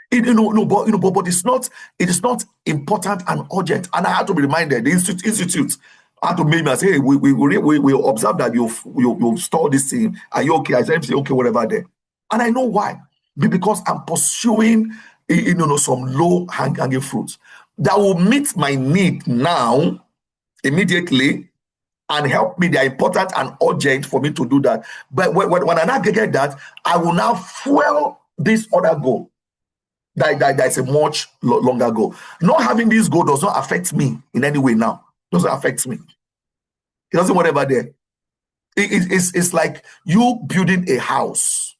But it is not important and urgent. And I had to be reminded, the institute had to make me say, hey, we observe that you've stalled this thing. Are you okay? I said, okay, whatever there. And I know why. Because I'm pursuing, some low hanging fruits that will meet my need now, immediately, and help me. They are important and urgent for me to do that. But when I now get that, I will now fuel this other goal. That's a much longer goal. Not having this goal does not affect me in any way now. It doesn't affect me. It doesn't whatever there. It's like you building a house.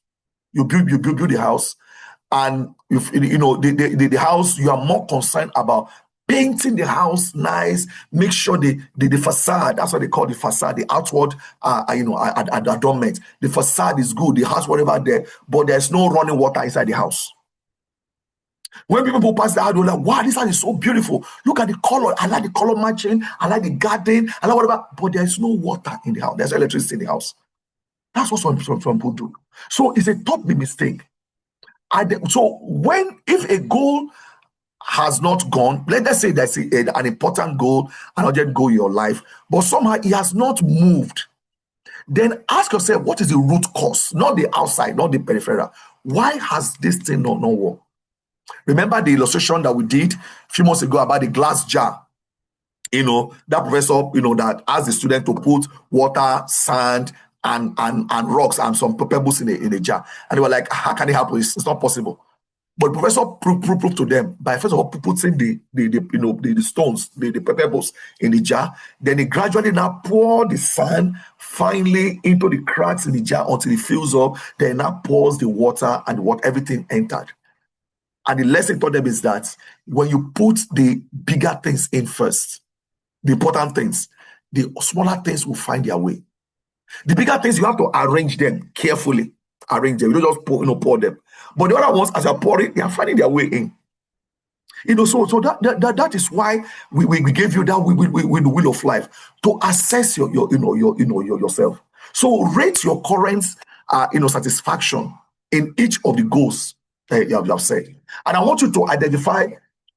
You build a house, and the house, you are more concerned about painting the house nice, make sure the facade, that's what they call the facade, the outward adornment. The facade is good, the house, whatever there, but there's no running water inside the house. When people pass the house, they're like, wow, this house is so beautiful. Look at the color. I like the color matching. I like the garden. I like whatever. But there's no water in the house. There's electricity in the house. That's what some people do. So it's a top mistake. So if a goal has not gone, let's say there's an important goal, an urgent goal in your life, but somehow it has not moved, then ask yourself, what is the root cause? Not the outside, not the peripheral. Why has this thing not worked? Remember the illustration that we did a few months ago about the glass jar? That professor, that asked the student to put water, sand, and rocks and some pebbles in a jar. And they were like, how can it happen? It's not possible. But the professor proved to them by first of all putting the stones, the pebbles in the jar. Then he gradually now poured the sand finally into the cracks in the jar until it fills up. Then now pours the water, and everything entered. And the lesson taught them is that when you put the bigger things in first, the important things, the smaller things will find their way. The bigger things, you have to arrange them carefully. Arrange them. You don't just pour them. But the other ones, as you're pouring, they are finding their way in. So that is why we gave you that with the wheel of life to assess yourself. So rate your current satisfaction in each of the goals that you have said. And I want you to identify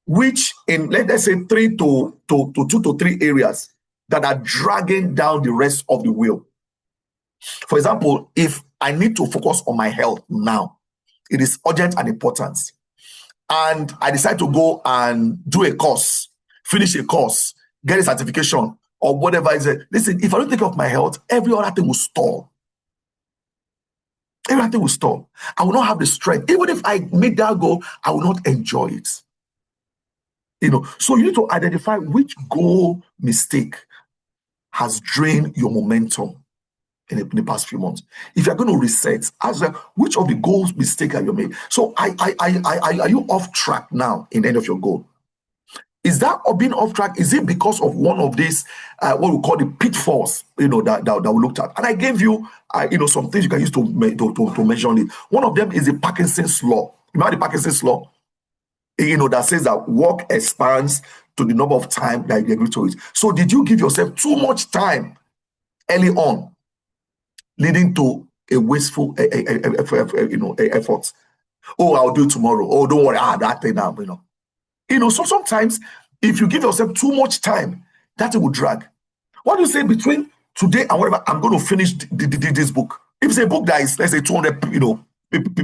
which in, let's say, 2 to 3 areas that are dragging down the rest of the wheel. For example, if I need to focus on my health now, it is urgent and important, and I decide to go and do a course, finish a course, get a certification, or whatever is it. Listen, if I don't take care of my health, every other thing will stall. Everything will stall. I will not have the strength. Even if I meet that goal, I will not enjoy it. So you need to identify which goal mistake has drained your momentum in the past few months. If you're going to reset, ask them, which of the goals mistake have you made? So are you off track now in any of your goal? Is that being off track? Is it because of one of these, what we call the pitfalls, that we looked at? And I gave you, some things you can use to measure it. One of them is the Parkinson's law. Remember the Parkinson's law? That says that work expands to the number of time that you agree to it. So did you give yourself too much time early on, leading to a wasteful effort? Oh, I'll do it tomorrow. Oh, don't worry, that thing now, so sometimes if you give yourself too much time, that will drag. What do you say between today and whatever, I'm going to finish this book? If it's a book that is, let's say, 200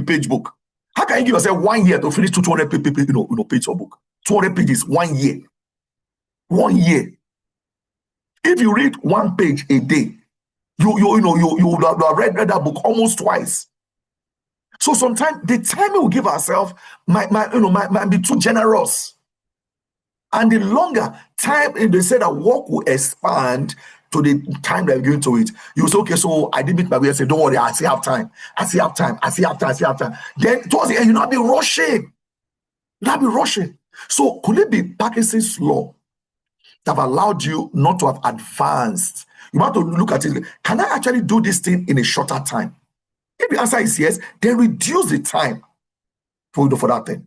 page book, how can you give yourself 1 year to finish 200 page of book? 200 pages, 1 year. 1 year. If you read 1 page a day, you would have read that book almost twice. So sometimes the time we give ourselves might be too generous. And the longer time, they say that work will expand to the time that you're giving to it. You say, okay, so I did meet my way. I say, don't worry, I still have time. Then towards the end, you'll not be rushing. So could it be Parkinson's law that have allowed you not to have advanced. You have to look at it. Can I actually do this thing in a shorter time? If the answer is yes, then reduce the time for that thing.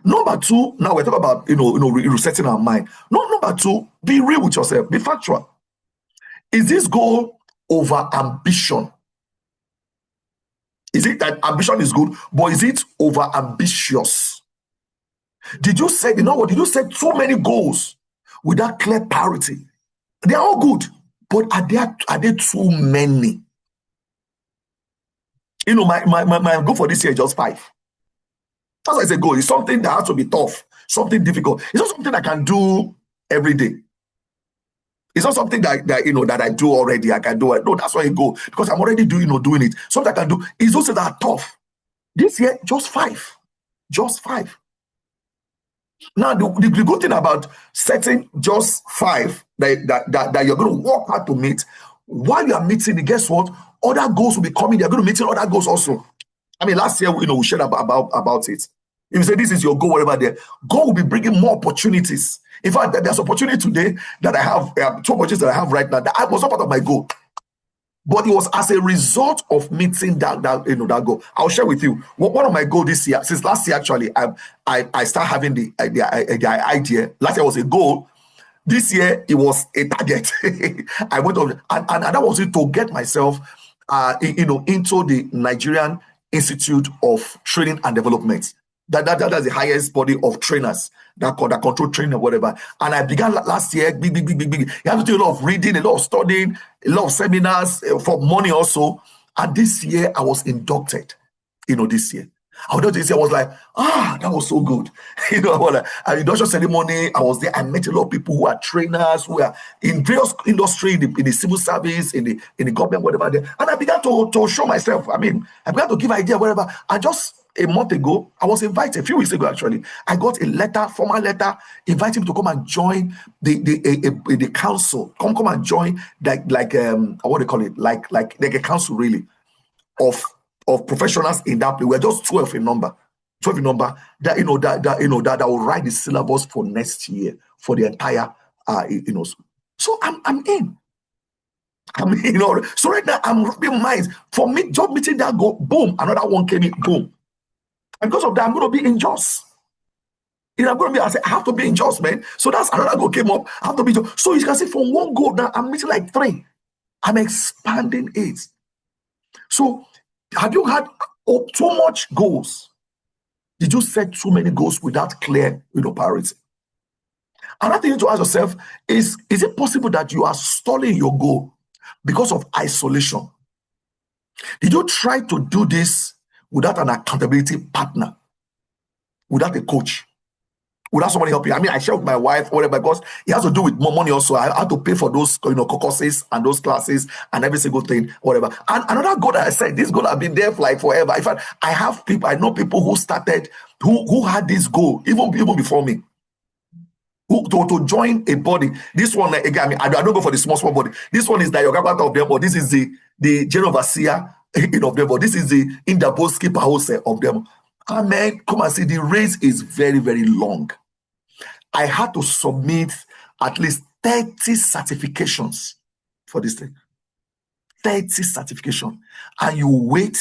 Number two, now we're talking about resetting our mind. Number two, be real with yourself, be factual. Is this goal over ambition? Is it that ambition is good, but is it over ambitious? Did you set too many goals without clear priority? They are all good, but are there too many? My goal for this year is just 5. That's why I say goal. It's something that has to be tough, something difficult. It's not something I can do every day. It's not something that I do already. I can do it. No, that's why I go, because I'm already doing it. Something I can do. It's also that are tough. This year, just 5. Just 5. Now, the good thing about setting just 5 that you're going to work hard to meet, while you are meeting it, guess what? Other goals will be coming. They're going to meet other goals also. I mean, last year, we shared about it. If you say this is your goal, whatever there, God will be bringing more opportunities. In fact, there's opportunity today that I have, 2 opportunities that I have right now that was not part of my goal. But it was as a result of meeting that goal. I'll share with you. One of my goals this year, since last year actually, I started having the idea. Last year was a goal. This year it was a target. I went on, and that was it, to get myself, into the Nigerian Institute of Training and Development. That's the highest body of trainers that control training or whatever. And I began last year, big. You have to do a lot of reading, a lot of studying, a lot of seminars for money also. And this year I was inducted. This year. I was like, that was so good. An induction ceremony, I was there. I met a lot of people who are trainers, who are in various industry, in the civil service, in the government, whatever. And I began to show myself. I mean, I began to give idea, whatever. And just a month ago, I was invited, a few weeks ago actually, I got a formal letter, inviting me to come and join the council. Come and join what do you call it? Like a council really of professionals in that place. We're just 12 in number. 12 in number that will write the syllabus for next year for the entire So I'm in. So right now I'm rubbing minds. For me, job meeting that go, boom, another one came in, boom. And because of that, I'm going to be in Jos. I have to be in Jos, man. So that's another goal came up. I have to be Jos. So you can see from one goal now, I'm meeting like 3. I'm expanding it. So have you had too much goals? Did you set too many goals without clear priority? Another thing to ask yourself is it possible that you are stalling your goal because of isolation? Did you try to do this without an accountability partner, without a coach, without somebody helping? I mean, I share with my wife, whatever, because it has to do with more money also. I have to pay for those courses and those classes and every single thing, whatever. And another goal that I said, this goal have been there for like forever. In fact, I know people who started, who had this goal even before me. To join a body. This one, again, I mean, I don't go for the small body. This one is the yoga part of them, but this is the general overseer of them, but this is the Indabo skipper house of them. Amen. Come and see, the race is very, very long. I had to submit at least 30 certifications for this thing. 30 certifications. And you wait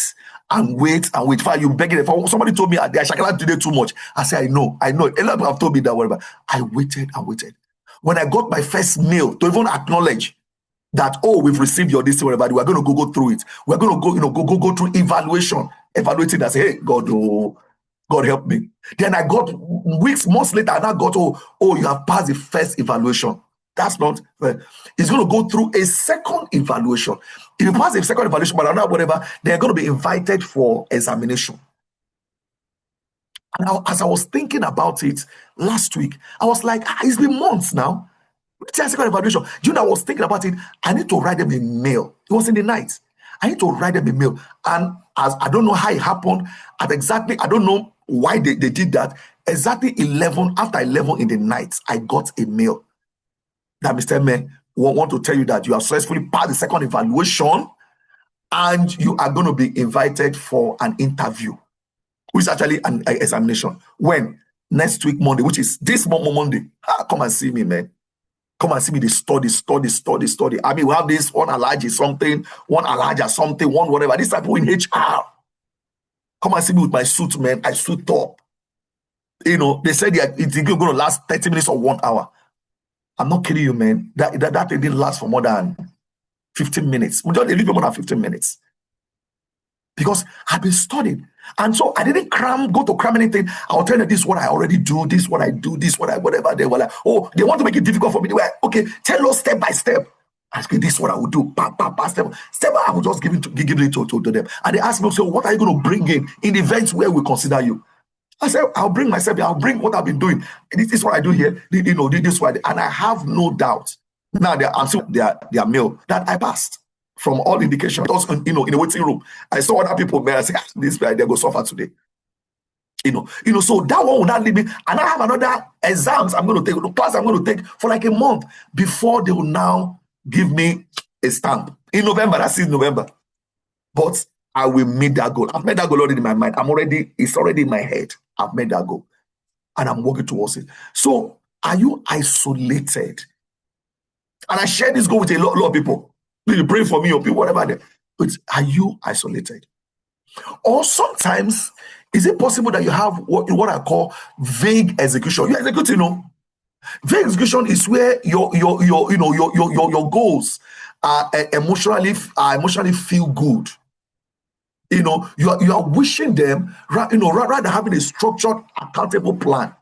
and wait and wait. You begging. Somebody told me I shall today too much. I said, I know. A lot of people have told me that, whatever. I waited and waited. When I got my first mail to even acknowledge that, we've received your this, whatever, we're going to go through it. We're going to go through evaluation. Evaluating that, say, hey, God help me. Then I got months later, and I got, you have passed the first evaluation. That's not fair. It's going to go through a second evaluation. If you pass a second evaluation, but whatever, they're going to be invited for examination. And now, as I was thinking about it last week, I was like, it's been months now. Second evaluation. Do you know, I was thinking about it. I need to write them a mail. It was in the night. I need to write them a mail. And as I don't know how it happened, I don't know why they did that. Exactly after 11 in the night, I got a mail that Mr. Emeh want to tell you that you have successfully passed the second evaluation and you are going to be invited for an interview, which is actually an examination. When? Next week, Monday, which is this Monday. Come and see me, man. Come and see me, they study. I mean, we have this one allergy something, one allergy something, one whatever. These people in HR. Come and see me with my suit, man. I suit up. You know, they said it's going to last 30 minutes or 1 hour. I'm not kidding you, man. That didn't last for more than 15 minutes. We don't leave more than 15 minutes. Because I've been studying. And so I didn't go to cram anything. I'll tell you this is what I already do, this is what I do, this is what I, whatever. They were like, oh, they want to make it difficult for me. They were like, okay, tell us step by step. I said, this is what I would do. Step, I would just give it to them. And they asked me, so what are you going to bring in the events where we consider you? I said, I'll bring myself, I'll bring what I've been doing. This is what I do here. You know, this is what I do. And I have no doubt. Now I'm still their meal that I passed. From all indications, in the waiting room, I saw other people there. I said, this guy, they go suffer today. You know, so that one will not leave me. And I have another exams I'm going to take, class I'm going to take for like a month before they will now give me a stamp. In November, that's in November. But I will meet that goal. I've made that goal already in my mind. It's already in my head. I've made that goal. And I'm working towards it. So are you isolated? And I share this goal with a lot of people. You pray for me or people, whatever. But are you isolated? Or sometimes, is it possible that you have what I call vague execution? You execute, vague execution is where your goals are emotionally feel good. You are wishing them, rather than having a structured, accountable plan.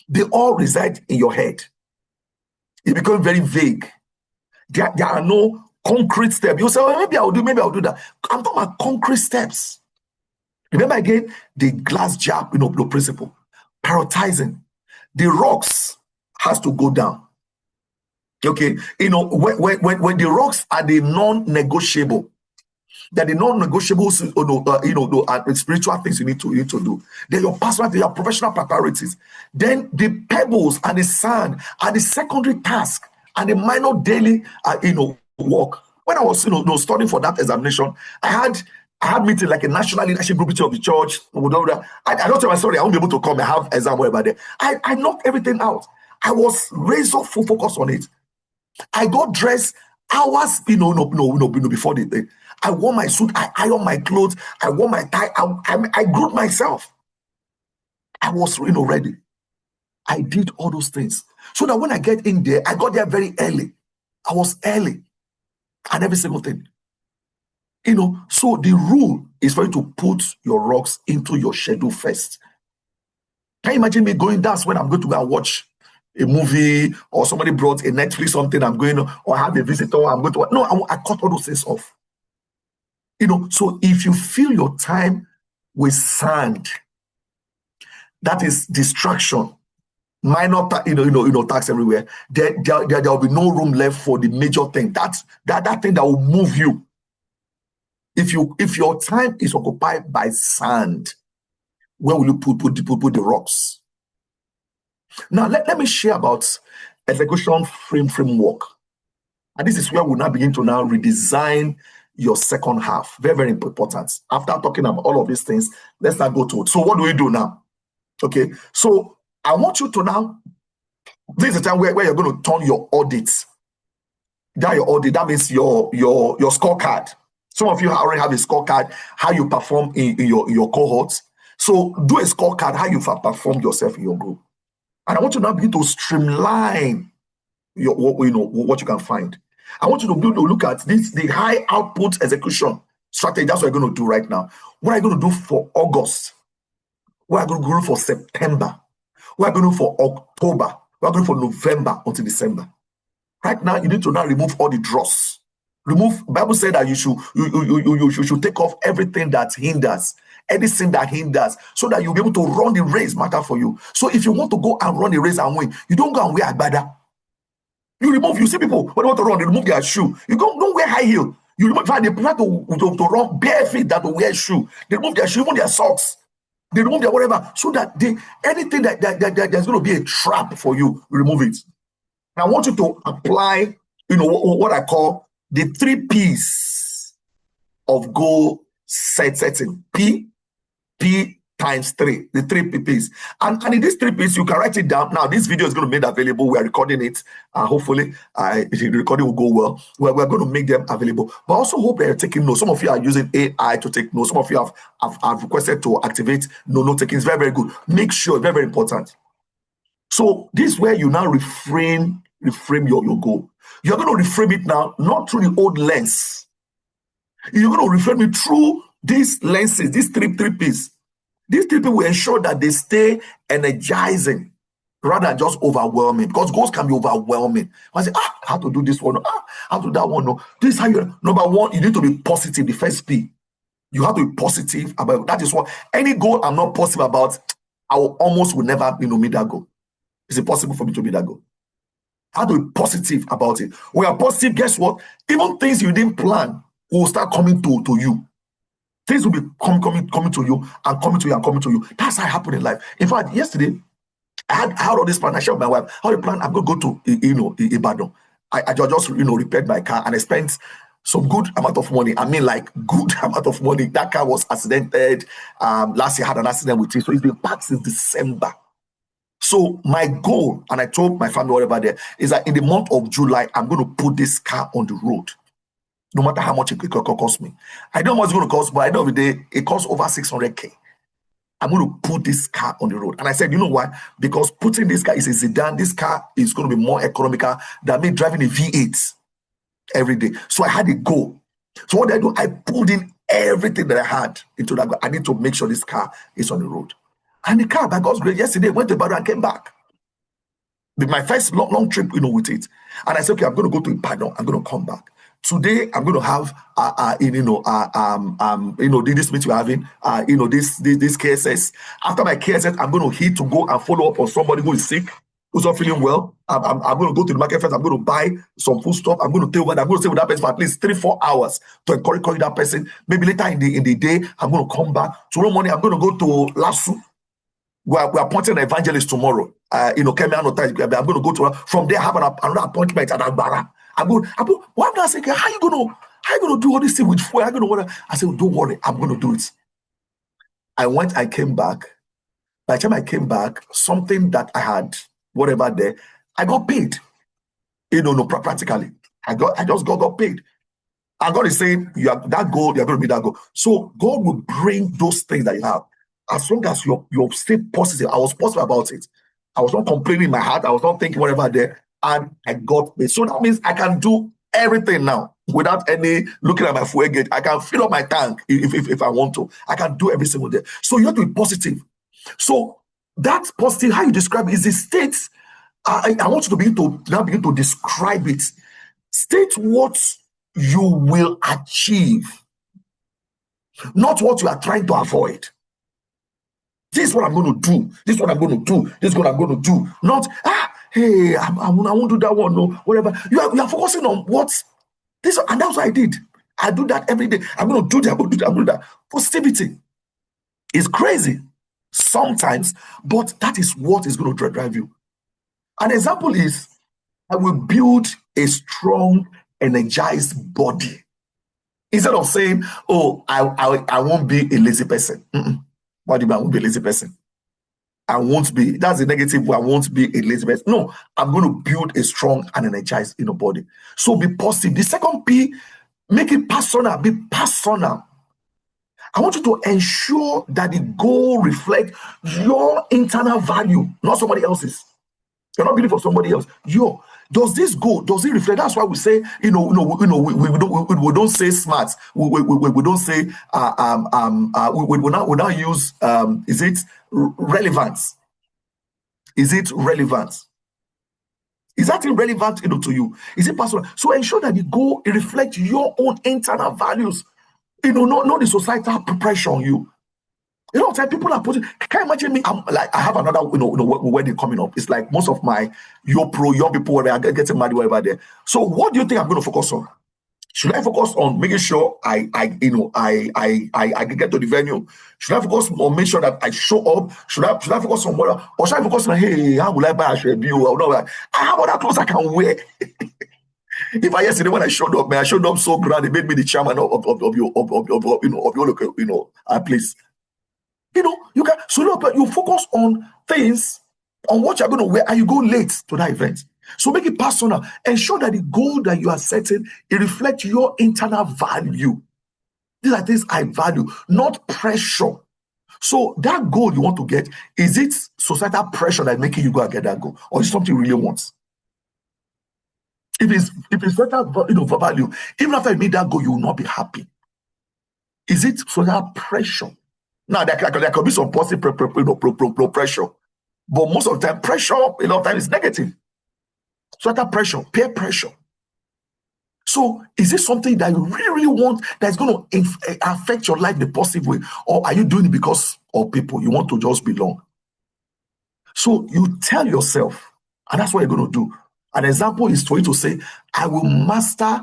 They all reside in your head. It becomes very vague. There are no concrete steps. You say, well, maybe I'll do that. I'm talking about concrete steps. Remember again, the glass jar, the principle. Prioritizing. The rocks has to go down. Okay, when the rocks are the non-negotiable, that the non-negotiables, the spiritual things you need to do. Then your personal, your professional priorities. Then the pebbles and the sand are the secondary task and the minor daily, work. When I was, studying for that examination, I had meeting like a national leadership group of the church. I don't tell my story. I won't be able to come. I have exam whatever there. I knocked everything out. I was razor full focus on it. I got dressed hours, before the day. I wore my suit. I ironed my clothes. I wore my tie. I groomed myself. I was, ready. I did all those things. So that when I get in there, I got there very early. I was early. And every single thing. So the rule is for you to put your rocks into your schedule first. Can you imagine me going, that's when I'm going to go and watch a movie, or somebody brought a Netflix something, I'm going, or I have a visitor, I'm going to, no, I cut all those things off. So if you fill your time with sand, that is distraction, minor, tax everywhere, there will be no room left for the major thing. That thing that will move you. If your time is occupied by sand, where will you put the rocks? Now, let me share about execution framework. And this is where we'll now begin to now redesign your second half. Very, very important. After talking about all of these things, let's now go to it. So what do we do now? Okay, so I want you to now, this is the time where you're going to turn your audits. That means your scorecard. Some of you already have a scorecard, how you perform in your cohorts. So do a scorecard, how you perform yourself in your group. And I want you to now begin to streamline what you can find. I want you to begin to look at the high output execution strategy. That's what I'm going to do right now. What are you going to do for August? What are you going to do for September? What are you going to do for October? What are you going to do for November until December? Right now, you need to now remove all the dross. Bible said that you should take off everything that hinders, anything that hinders, so that you'll be able to run the race matter for you. So if you want to go and run the race and win, you don't go and wear agbada. You see people, when they want to run, they remove their shoe. You don't wear high heel. You remove, they prefer to run bare feet than to wear shoe. They remove their shoe, even their socks. They remove their whatever, so that anything that there's going to be a trap for you, remove it. And I want you to apply, what I call the 3 P's of goal setting. P times 3, the 3 PPs. And in these 3 Ps, you can write it down. Now, this video is going to be made available. We are recording it. Hopefully, the recording will go well. We're going to make them available. But I also hope that you're taking notes. Some of you are using AI to take notes. Some of you have requested to activate note taking. It's very, very good. Make sure, very, very important. So this is where you now reframe your goal. You're going to reframe it now, not through the old lens. You're going to reframe it through these lenses, these 3 Ps. These 3 Ps will ensure that they stay energizing rather than just overwhelming, because goals can be overwhelming. I say, how to do this one? How to do that one? No, this is how you. Number one, you need to be positive. The first P, you have to be positive about it. That is what any goal I'm not positive about, I will never meet that goal. It's impossible for me to meet that goal. I have to be positive about it. When you're positive, guess what? Even things you didn't plan will start coming to you. Things will be coming to you and coming to you and coming to you. That's how it happened in life. In fact, yesterday, I had all this plan. I shared with my wife. How the plan? I'm going to go to Ibadan. I just repaired my car and I spent some good amount of money. I mean, like good amount of money. That car was accidented. Last year I had an accident with it, so it's been parked since December. So my goal, and I told my family whatever there, is that in the month of July, I'm going to put this car on the road. No matter how much it could cost me. I don't know what's going to cost, but at the end of the day, it costs over 600K. I'm going to put this car on the road. And I said, you know why? Because putting this car is a sedan. This car is going to be more economical than me driving a V8 every day. So I had a goal. So what did I do? I pulled in everything that I had into that goal. I need to make sure this car is on the road. And the car, by God's grace, yesterday went to Ibadan and came back. My first long trip, with it. And I said, okay, I'm going to go to Ibadan. I'm going to come back. Today, I'm going to have, this meeting we're having, this KSS. After my KSS, I'm going to hit to go and follow up on somebody who is sick, who's not feeling well. I'm going to go to the market first. I'm going to buy some food stuff. I'm going to stay with that person for at least 3-4 hours to encourage that person. Maybe later in the day, I'm going to come back. Tomorrow morning, I'm going to go to Lasso. We are appointing an evangelist tomorrow. I'm going to go to her. From there, have another appointment at Agbara. Why am I saying, how you gonna do all this thing with food? I said, don't worry, I'm gonna do it. I came back. By the time I came back, something that I had, whatever there, I got paid. Practically. I just got paid. And God is saying, you have that goal, you're gonna be that goal. So God will bring those things that you have. As long as you stay positive. I was positive about it. I was not complaining in my heart. I was not thinking whatever there. And I got paid. So that means I can do everything now without any looking at my fuel gauge. I can fill up my tank if I want to. I can do every single day. So you have to be positive. So that's positive. How you describe it is the state. I want you to begin to describe it. State what you will achieve, not what you are trying to avoid. This is what I'm going to do. This is what I'm going to do. This is what I'm going to do. Not, hey, I won't do that one. No, whatever. You are focusing on what this, and that's what I did. I do that every day. I'm going to do that. I'm going to do that. I'm going to do that. Positivity is crazy sometimes, but that is what is going to drive you. An example is, I will build a strong, energized body. Instead of saying, oh, I won't be a lazy person. What do you mean I won't be a lazy person? I won't be. That's the negative. I won't be a lazy person. No, I'm going to build a strong and energized body. So be positive. The second P, make it personal. Be personal. I want you to ensure that the goal reflects your internal value, not somebody else's. You're not building for somebody else. Does this go? Does it reflect? That's why we say, we don't say smart. We don't say we now use is it relevance? Is it relevant? Is that irrelevant to you? Is it personal? So ensure that the goal it reflects your own internal values. Not the societal pressure on you. People are putting. Can you imagine me? I have another, wedding coming up. It's like most of my young people where they are getting married wherever there. So what do you think I'm going to focus on? Should I focus on making sure I get to the venue? Should I focus on making sure that I show up? Should I focus on what? Or should I focus on, hey, how will I buy a view? I have other clothes I can wear. If yesterday when I showed up so grand, it made me the chairman of your local place. You can, so look, you focus on things, on what you're going to wear, and you go late to that event. So make it personal. Ensure that the goal that you are setting, it reflects your internal value. These are things I value, not pressure. So that goal you want to get, is it societal pressure that making you go and get that goal, or is it something you really want? If it's societal value, even after you meet that goal, you will not be happy. Is it social pressure? Now there could be some positive pressure, but most of the time pressure, a lot of time is negative. Social pressure, peer pressure. So is this something that you really, really want that's going to affect your life in a positive way? Or are you doing it because of people? You want to just belong. So you tell yourself, and that's what you're going to do. An example is for you to say, I will master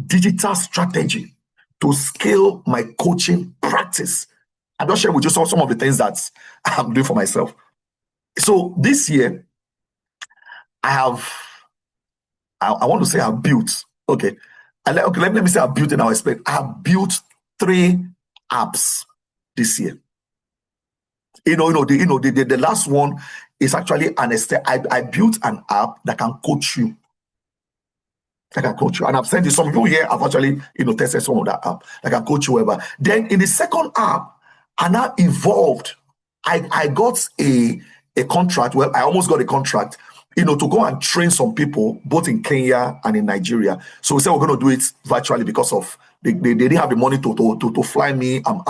digital strategy to scale my coaching practice. I'm just sharing with you some of the things that I'm doing for myself. So this year, I want to say I've built, okay, let me say I've built and I'll explain. I've built 3 apps this year. The last one is actually I built an app that can coach you. And I've sent you some people here. I've actually tested some of that app that can coach you wherever. Then in the second app, I now evolved. I got a contract. Well, I almost got a contract, to go and train some people both in Kenya and in Nigeria. So we said we're going to do it virtually because of they didn't have the money to fly me and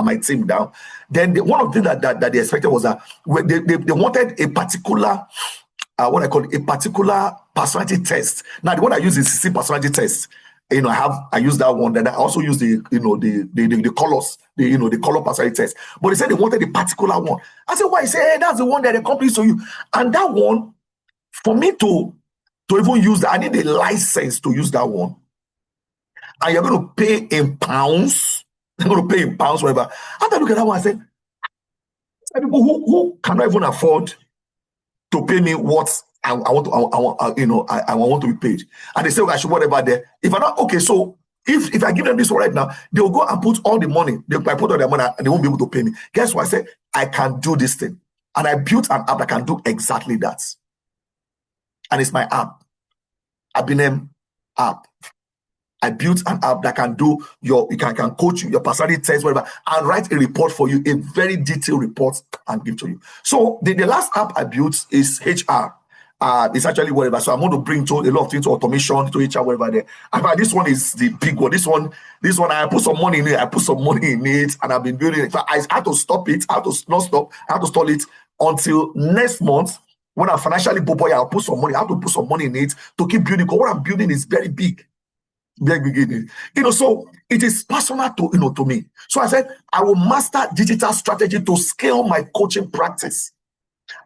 my team down. Then one of the things that they expected was that they wanted a particular what I call a particular personality test. Now the one I use is CC personality test. I use that one. Then I also use the colors, the color personality test. But they said they wanted a particular one. I said, why? He said, hey, that's the one that the company to you. And that one, for me to even use that, I need a license to use that one. And you're going to pay in pounds. You're going to pay in pounds, whatever. After I look at that one, I said, people who cannot even afford to pay me what I want to be paid. And they say, well, I should whatever there. If I'm not okay, so if I give them this one right now, they'll go and put all the money. They'll put all their money and they won't be able to pay me. Guess what? I said, I can do this thing. And I built an app that can do exactly that. And it's my app. BPM app. I built an app that can do can coach you, your personality test, whatever, and write a report for you, a very detailed report, and give to you. So the last app I built is HR. It's actually whatever. So I'm going to bring to a lot of things to automation, to HR, whatever there. And this one is the big one. This one, I put some money in it. And I've been building it. I had to stop it. I had to not stop. I had to stall it until next month when I'm financially boy. I'll put some money. I have to put some money in it to keep building. Because what I'm building is very big. So it is personal to me. So I said, I will master digital strategy to scale my coaching practice.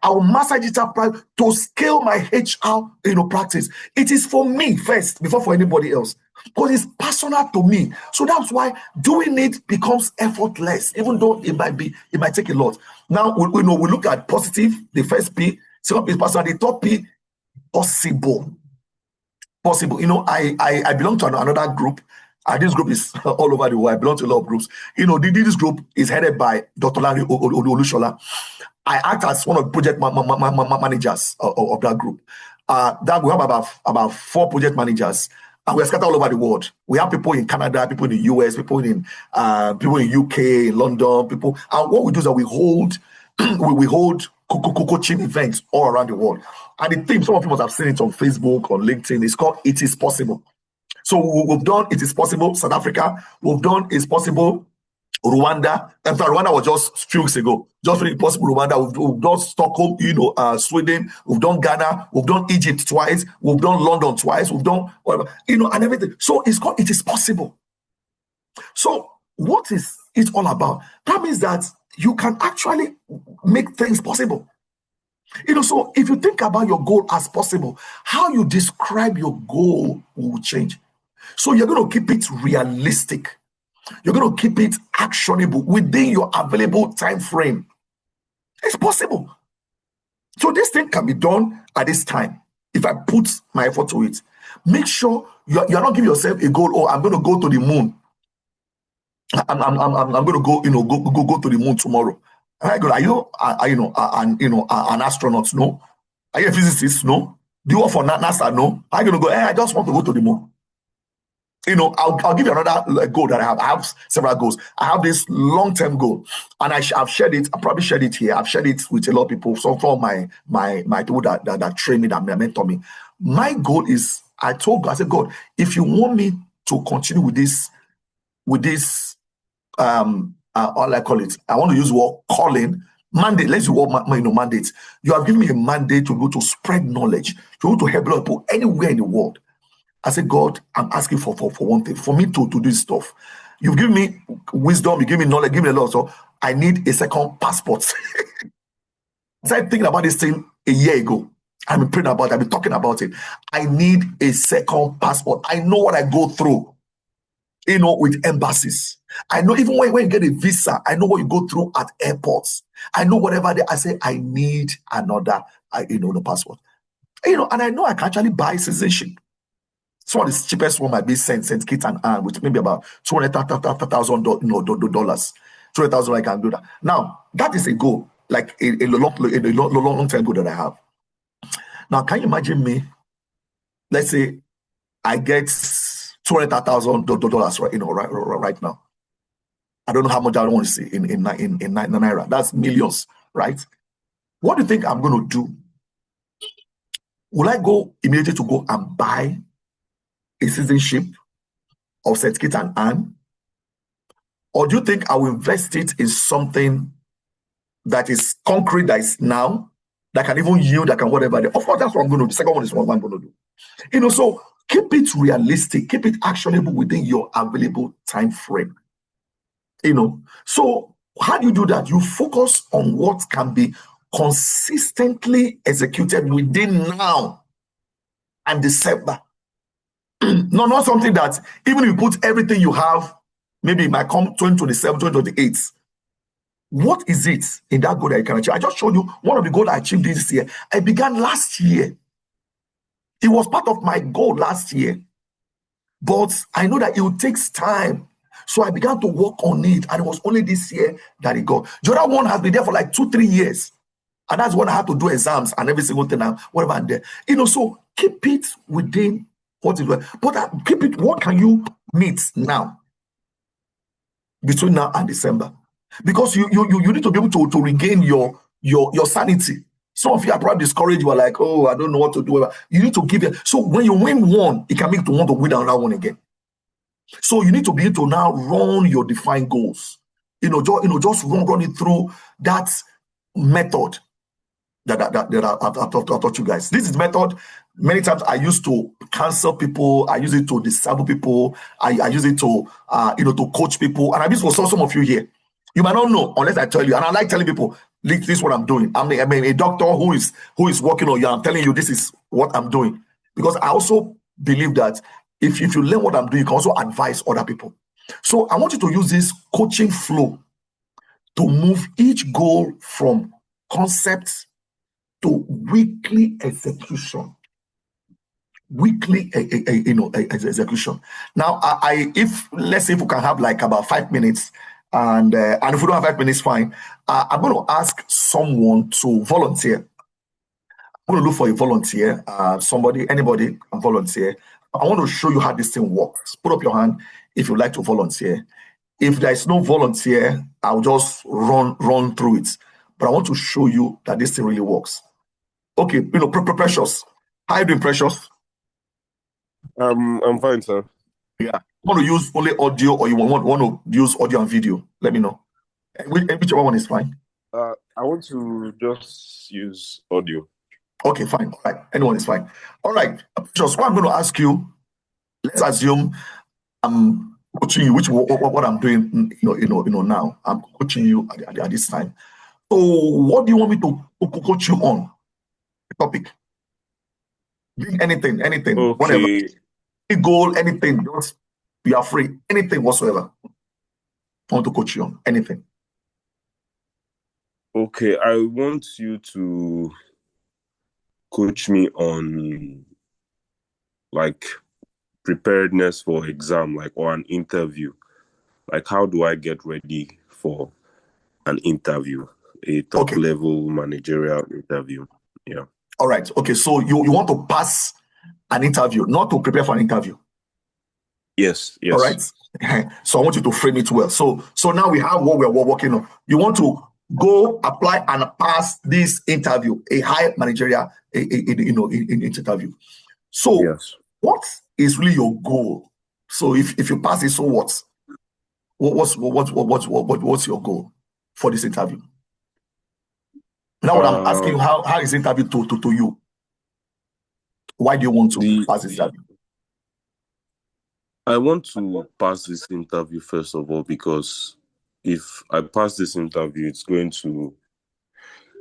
I will master digital practice to scale my HR, practice. It is for me first, before for anybody else, because it's personal to me. So that's why doing it becomes effortless, even though it might take a lot. Now we look at positive, the first P, second P is personal, the third P, possible. I belong to another group. This group is all over the world. I belong to a lot of groups. This group is headed by Dr. Larry Olushola. I act as one of the project managers of that group. That we have about 4 project managers, and we are scattered all over the world. We have people in Canada, people in the US, people in UK, in London, people. And what we do is that we hold coaching events all around the world. And the theme, some of you must have seen it on Facebook, on LinkedIn, it's called It Is Possible. So we've done It Is Possible, South Africa. We've done It's Possible, Rwanda. In fact, Rwanda was just a few weeks ago. Just really possible, Rwanda. We've done Stockholm, Sweden. We've done Ghana. We've done Egypt twice. We've done London twice. We've done whatever, and everything. So it's called It Is Possible. So what is it all about? That means that you can actually make things possible. So if you think about your goal as possible, how you describe your goal will change. So you're going to keep it realistic. You're going to keep it actionable within your available time frame. It's possible. So this thing can be done at this time if I put my effort to it. Make sure you're not giving yourself a goal, I'm going to go to the moon. I'm going to go, go to the moon tomorrow. And I go, are you, an astronaut? No. Are you a physicist? No. Do you work for NASA? No. I'm going to go, I just want to go to the moon. I'll give you another goal that I have. I have several goals. I have this long-term goal, and I've shared it. I probably shared it here. I've shared it with a lot of people. So for my people that train me, that mentor me. My goal is, I told God, I said, God, if you want me to continue with this, all I call it, I want to use the word calling, mandate. Let's use the word mandate. You have given me a mandate to be able to spread knowledge, to be able to help people anywhere in the world. I said, God, I'm asking for one thing, for me to do this stuff. You've given me wisdom, you give me knowledge, give me a lot. So I need a second passport. I started thinking about this thing a year ago. I've been praying about it, I've been talking about it. I need a second passport. I know what I go through, with embassies. I know even when you get a visa, I know what you go through at airports. I know whatever I say, I need another, the passport. And I know I can actually buy citizenship. So the cheapest one might be St. Kitts and Anne, which maybe about $200,000, $200,000. I can do that. Now that is a goal, like a long-term goal that I have. Now, can you imagine me? Let's say I get $200,000 right now. I don't know how much I want to see in naira. That's millions, right? What do you think I'm going to do? Will I go immediately to go and buy a citizenship of St. Kitts and Anne? Or do you think I will invest it in something that is concrete, that is now, that can even yield, that can whatever? Of course, that's what I'm going to do. The second one is what I'm going to do. So keep it realistic, keep it actionable within your available time frame. So how do you do that? You focus on what can be consistently executed within now and December. No, not something that even if you put everything you have, maybe it might come 2027, 2028. What is it in that goal that you can achieve? I just showed you one of the goals I achieved this year. I began last year. It was part of my goal last year. But I know that it takes time. So I began to work on it. And it was only this year that it got. The other one has been there for like 2-3 years. And that's when I had to do exams and every single thing, whatever I'm there. So keep it within what is well. But keep it, what can you meet now? Between now and December. Because you need to be able to regain your sanity. Some of you are probably discouraged. You are like, oh, I don't know what to do. You need to give it. So when you win one, it can make you want to win another one again. So you need to be able to now run your defined goals. Just run it through that method that I've taught you guys. This is method. Many times I used to cancel people. I use it to disable people. I use it to to coach people. And I just for some of you here. You might not know unless I tell you. And I like telling people, this is what I'm doing. I'm a doctor who is working on you. I'm telling you this is what I'm doing. Because I also believe that if you learn what I'm doing, you can also advise other people. So I want you to use this coaching flow to move each goal from concept to weekly execution. Execution. Now, if let's say if we can have like about 5 minutes, and if we don't have 5 minutes, fine. I'm going to ask someone to volunteer. I'm going to look for a volunteer. Anybody can volunteer. I want to show you how this thing works. Put up your hand if you'd like to volunteer. If there is no volunteer, I'll just run through it. But I want to show you that this thing really works. Okay, Precious. How are you doing, Precious?
I'm fine, sir.
Yeah. You want to use only audio, or you want to use audio and video? Let me know. Whichever one is fine.
I want to just use audio.
Okay, fine. All right. Anyone is fine. All right. Just what I'm going to ask you, let's assume I'm coaching you, what I'm doing, now. I'm coaching you at this time. So what do you want me to coach you on? The topic. Anything,
Okay.
whatever. Any goal, anything. Just be free. Anything whatsoever. I want to coach you on anything.
Okay, I want you to coach me on like preparedness for exam, or an interview. like how do I get ready for an interview, a top
Okay.
level managerial interview? Yeah.
All right. Okay. So you want to pass an interview, not to prepare for an interview.
Yes.
All
Yes.
right. So I want you to frame it well. So now we have what we're working on. You want to go apply and pass this interview, a high managerial, in interview. So
Yes.
what is really your goal? So if you pass it, so what's your goal for this interview? Now, what I'm asking you, how is interview to you? Why do you want to pass this interview?
I want to pass this interview first of all because if I pass this interview, it's going to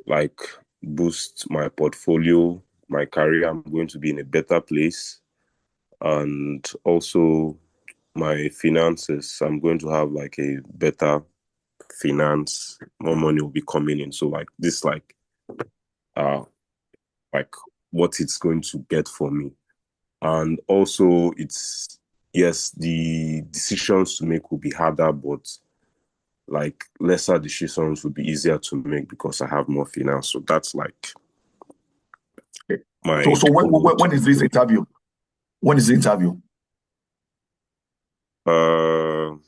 like boost my portfolio, my career. I'm going to be in a better place, and also my finances. I'm going to have like a better finance. More money will be coming in. So like this, like what it's going to get for me. And also it's, yes, the decisions to make will be harder, but like lesser decisions will be easier to make because I have more finance. So that's like my
So when is this interview? When is the interview?
The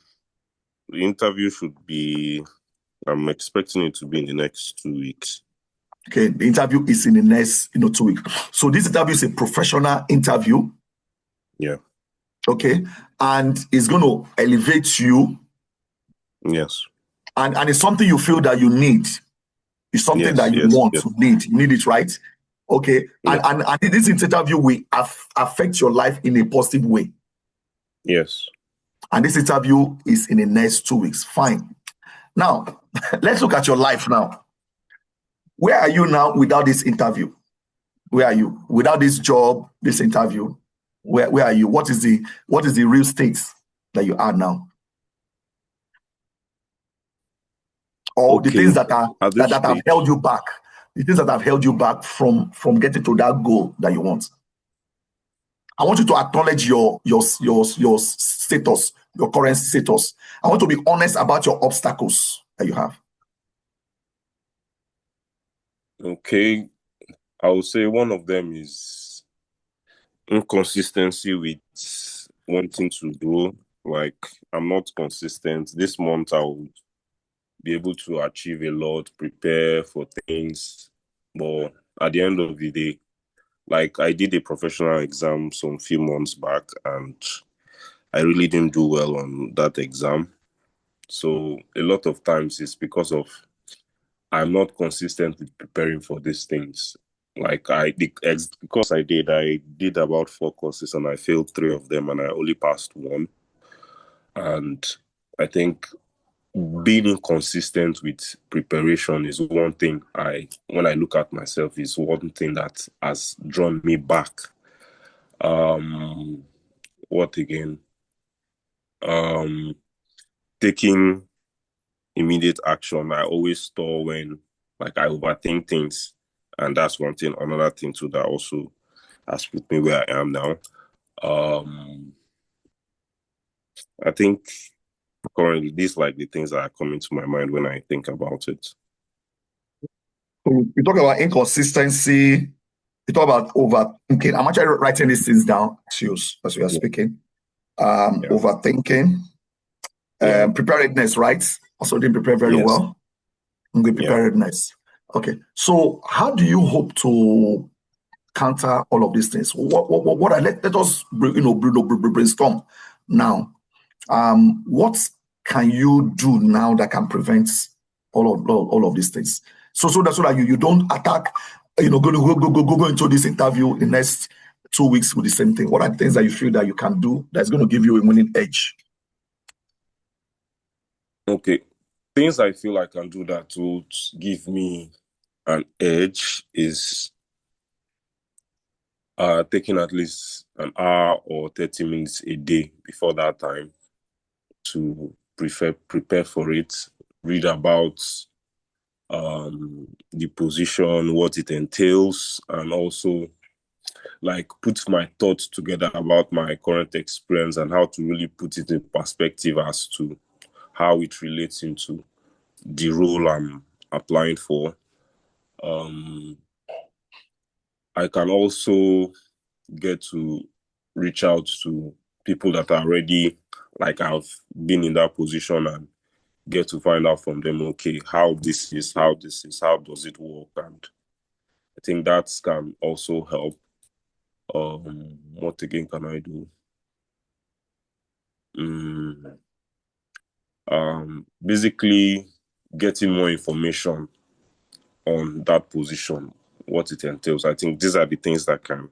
interview should be, I'm expecting it to be in the next 2 weeks.
Okay, the interview is in the next 2 weeks. So this interview is a professional interview.
Yeah.
Okay, and it's going to elevate you.
Yes.
And it's something you feel that you need. It's something that you want to need. You need it, right? Okay,
Yeah.
and this interview will affect your life in a positive way.
Yes.
And this interview is in the next 2 weeks. Fine. Now, let's look at your life now. Where are you now without this interview? Where are you without this job, this interview? Where are you? What is the real state that you are now? Or the things that have held you back, the things that have held you back from getting to that goal that you want. I want you to acknowledge your status, your current status. I want to be honest about your obstacles that you have.
Okay. I would say one of them is inconsistency with wanting to grow. Like I'm not consistent. This month I would be able to achieve a lot, prepare for things, but at the end of the day, like I did a professional exam some few months back and I really didn't do well on that exam. So a lot of times it's because of I'm not consistent with preparing for these things. Like because I did about 4 courses and I failed 3 of them and I only passed 1. And I think being inconsistent with preparation is one thing when I look at myself, is one thing that has drawn me back. What again? Taking immediate action. I always store when like I overthink things. And that's one thing. Another thing too that also has put me where I am now. I think currently these like the things that are coming to my mind when I think about it.
We talk about inconsistency. We talk about overthinking. I'm actually writing these things down as we are speaking. Overthinking. Preparedness, right? Also didn't prepare very well. The preparedness. Okay. So how do you hope to counter all of these things? What let us brainstorm now. What can you do now that can prevent all of these things? So that you don't attack, go into this interview in the next 2 weeks with the same thing. What are the things that you feel that you can do that's going to give you a winning edge?
Okay. Things I feel I can do that would give me an edge is taking at least an hour or 30 minutes a day before that time to prepare for it, read about the position, what it entails, and also like put my thoughts together about my current experience and how to really put it in perspective as to how it relates into the role I'm applying for. I can also get to reach out to people that are already, like, I've been in that position, and get to find out from them, okay, how does it work? And I think that can also help. What again can I do? Basically getting more information on that position, what it entails. I think these are the things that can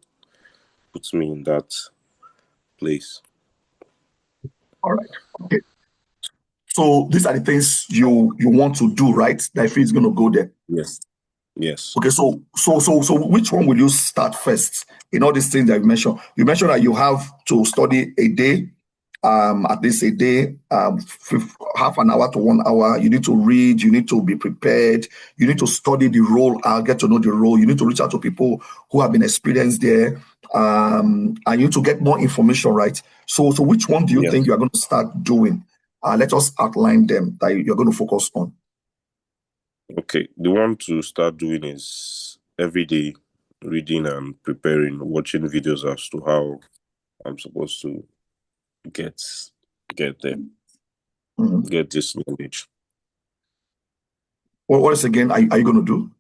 put me in that place.
All right. Okay. So these are the things you want to do, right? That if it's going to go there.
Yes. Yes.
Okay. So which one will you start first in all these things that you mentioned? You mentioned that you have to study a day, at least a day, half an hour to 1 hour. You need to read, you need to be prepared, you need to study the role, get to know the role, you need to reach out to people who have been experienced there, and you need to get more information, right? So which one do you think you are going to start doing? Let us outline them that you're going to focus on.
Okay, the one to start doing is every day reading and preparing, watching videos as to how I'm supposed to get them, get this knowledge.
What else again are you going to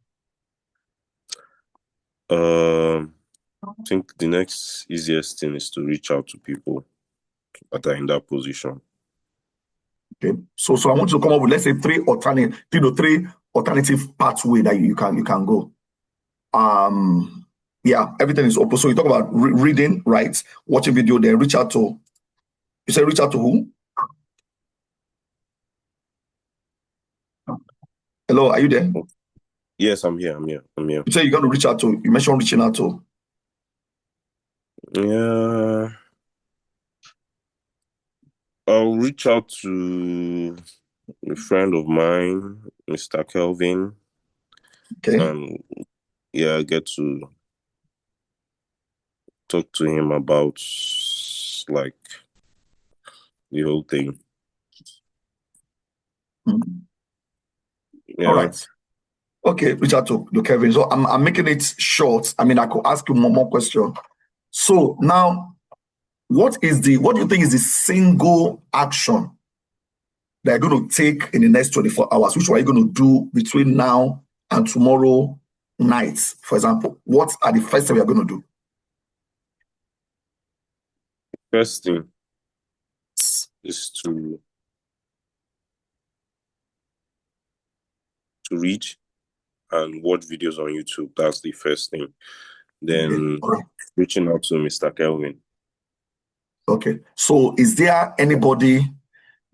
do? I think the next easiest thing is to reach out to people that are in that position.
Okay, so I want you to come up with, let's say, three alternative pathway that you can go. Yeah, everything is open. So you talk about reading, right? Watching video, then reach out to. You say reach out to who? Hello, are you there?
Yes, I'm here.
You say you're going to reach out to. You mentioned reaching out to.
Yeah, I'll reach out to a friend of mine, Mr. Kelvin.
Okay.
And yeah, get to talk to him about, like, the whole thing. Yeah.
All right. Okay, reach out to Kevin. So I'm making it short. I mean, I could ask you more questions. So now, what do you think is the single action that you're going to take in the next 24 hours? Which are you going to do between now and tomorrow night, for example? What are the first things you're going to do?
First thing is to read and watch videos on YouTube. That's the first thing. Then reaching out to Mr. Kelvin.
Okay. So is there anybody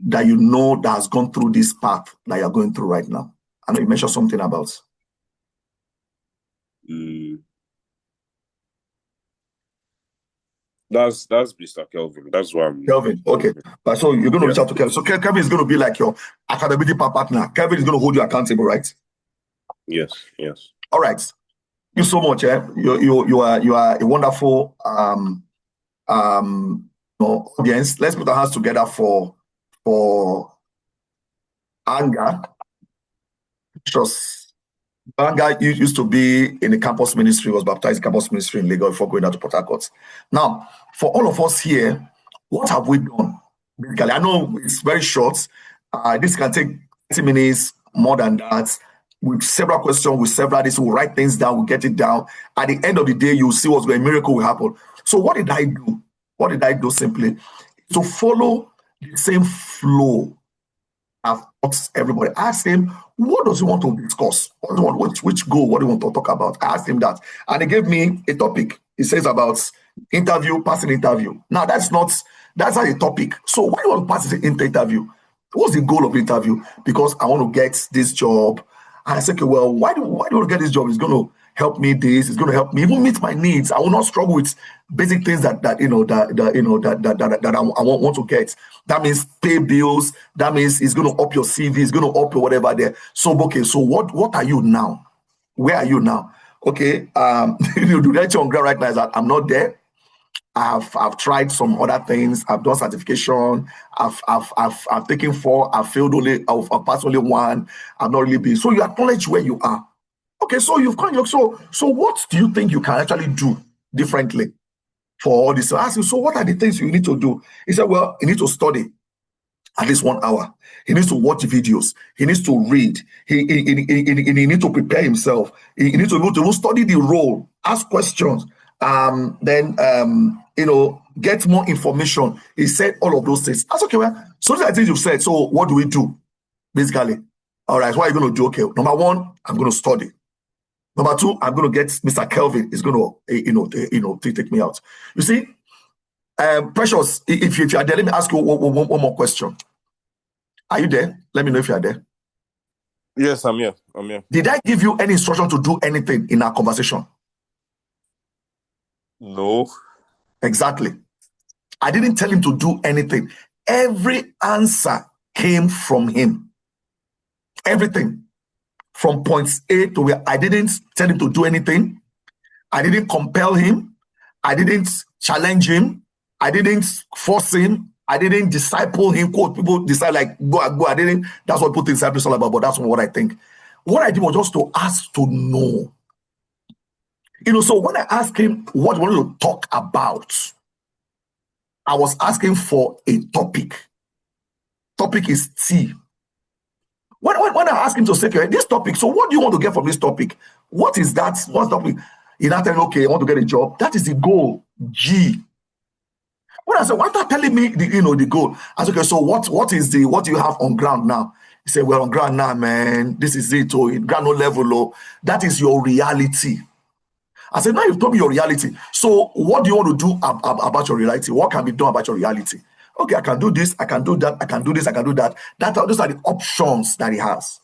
that you know that has gone through this path that you're going through right now? I know you mentioned something about.
That's Mr. Kelvin. That's why I'm.
Kelvin. Okay. But so you're going to reach out to Kelvin. So Kelvin is going to be like your accountability partner. Kelvin is going to hold you accountable, right?
Yes.
All right. Thank you so much. You are a wonderful audience. Let's put our hands together for Anga. Anga used to be in the campus ministry, was baptized in campus ministry in Lagos before going out to Port Harcourt. Now, for all of us here, what have we done? Basically, I know it's very short. This can take 30 minutes, more than that. With several questions, with several days, we'll write things down, we'll get it down. At the end of the day, you'll see what's going, a miracle will happen. So what did I do? What did I do simply? To follow the same flow I've asked everybody. I asked him, what does he want to discuss? Which goal? What do you want to talk about? I asked him that. And he gave me a topic. He says about interview, passing interview. Now, that's not a topic. So why do you want to pass the interview? What's the goal of the interview? Because I want to get this job. And I said, okay, well, why do you want to get this job? It's going to help me this. It's going to help me even meet my needs. I will not struggle with basic things that I want to get. That means pay bills. That means it's going to up your CV. It's going to up your whatever there. So okay, so what are you now? Where are you now? Okay, the reality on ground right now is that I'm not there. I've tried some other things. I've done certification. I've taken 4. I've failed only. I've passed only 1. I've not really been. So you acknowledge where you are. Okay, so you've come. So what do you think you can actually do differently for all this? So I ask you. So what are the things you need to do? He said, well, you need to study at least 1 hour. He needs to watch videos. He needs to read. He needs to prepare himself. He needs to be able to study the role, ask questions, then get more information. He said all of those things. That's okay. Well, so these are things you've said. So what do we do? Basically, all right. So what are you going to do? Okay. Number 1, I'm going to study. Number 2, I'm going to get Mr. Kelvin. Is going to take me out. You see, Precious. If you are there, let me ask you one more question. Are you there? Let me know if you are there.
Yes, I'm here.
Did I give you any instruction to do anything in our conversation?
No.
Exactly. I didn't tell him to do anything. Every answer came from him. Everything. From points A to where I didn't tell him to do anything. I didn't compel him. I didn't challenge him. I didn't force him. I didn't disciple him. Quote, people decide like, go. I didn't. That's what putting disciple is all about, but that's what I think. What I did was just to ask to know. So when I asked him what he wanted to talk about, I was asking for a topic. Topic is T. When I asked him to say, okay, this topic, so what do you want to get from this topic? What is that? What's the topic? He now telling, okay, I want to get a job. That is the goal, G. When I said, why not telling me the goal? I said, okay, so what do you have on ground now? He said, well, on ground now, man, this is it, ground no level, that is your reality. I said, now you've told me your reality. So what do you want to do about your reality? What can be done about your reality? Okay, I can do this, I can do that, I can do this, I can do that. Those are the options that he has.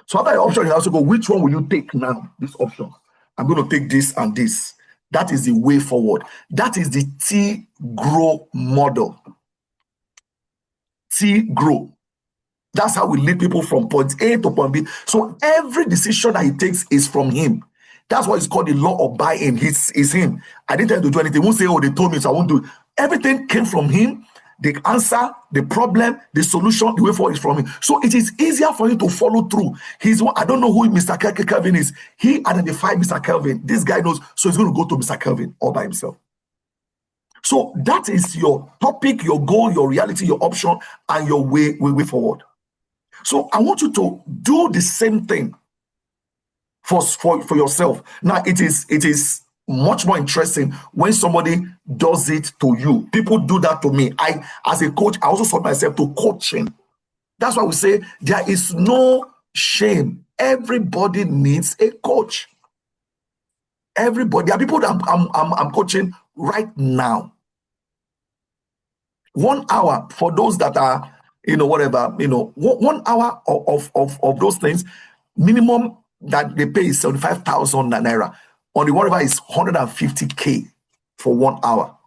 So after the option, he also go, which one will you take now? This option. I'm going to take this and this. That is the way forward. That is the T-Grow model. T-Grow. That's how we lead people from point A to point B. So every decision that he takes is from him. That's what is called the law of buy-in. It's him. I didn't tell him to do anything. He won't say, oh, they told me, so I won't do it. Everything came from him. The answer, the problem, the solution, the way forward is from him. So it is easier for him to follow through. I don't know who Mr. Kelvin is. He identified Mr. Kelvin. This guy knows. So he's going to go to Mr. Kelvin all by himself. So that is your topic, your goal, your reality, your option, and your way forward. So I want you to do the same thing for yourself. Now, it is much more interesting when somebody does it to you. People do that to me. As a coach, I also submit myself to coaching. That's why we say there is no shame. Everybody needs a coach. Everybody. There are people that I'm coaching right now. 1 hour for those that are, 1 hour of those things, minimum that they pay is 75,000 naira. On the whatever is 150K for 1 hour.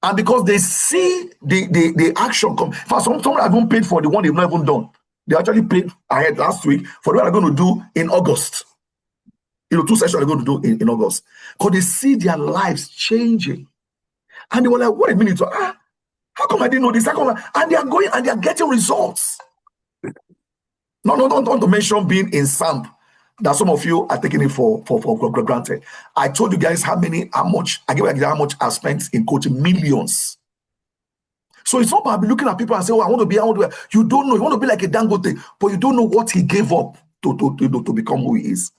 And because they see the action come. For someone haven't paid for the one they've not even done. They actually paid ahead last week for what they're going to do in August. 2 sessions they're going to do in August. Because they see their lives changing. And they were like, wait a minute, how come I didn't know this? And they are going and they are getting results. Not to mention being in SAMP. That some of you are taking it for granted. I told you guys how much I spent in coaching, millions. So it's not about looking at people and say, oh, I want to be. You don't know. You want to be like a Dangote, but you don't know what he gave up to become who he is.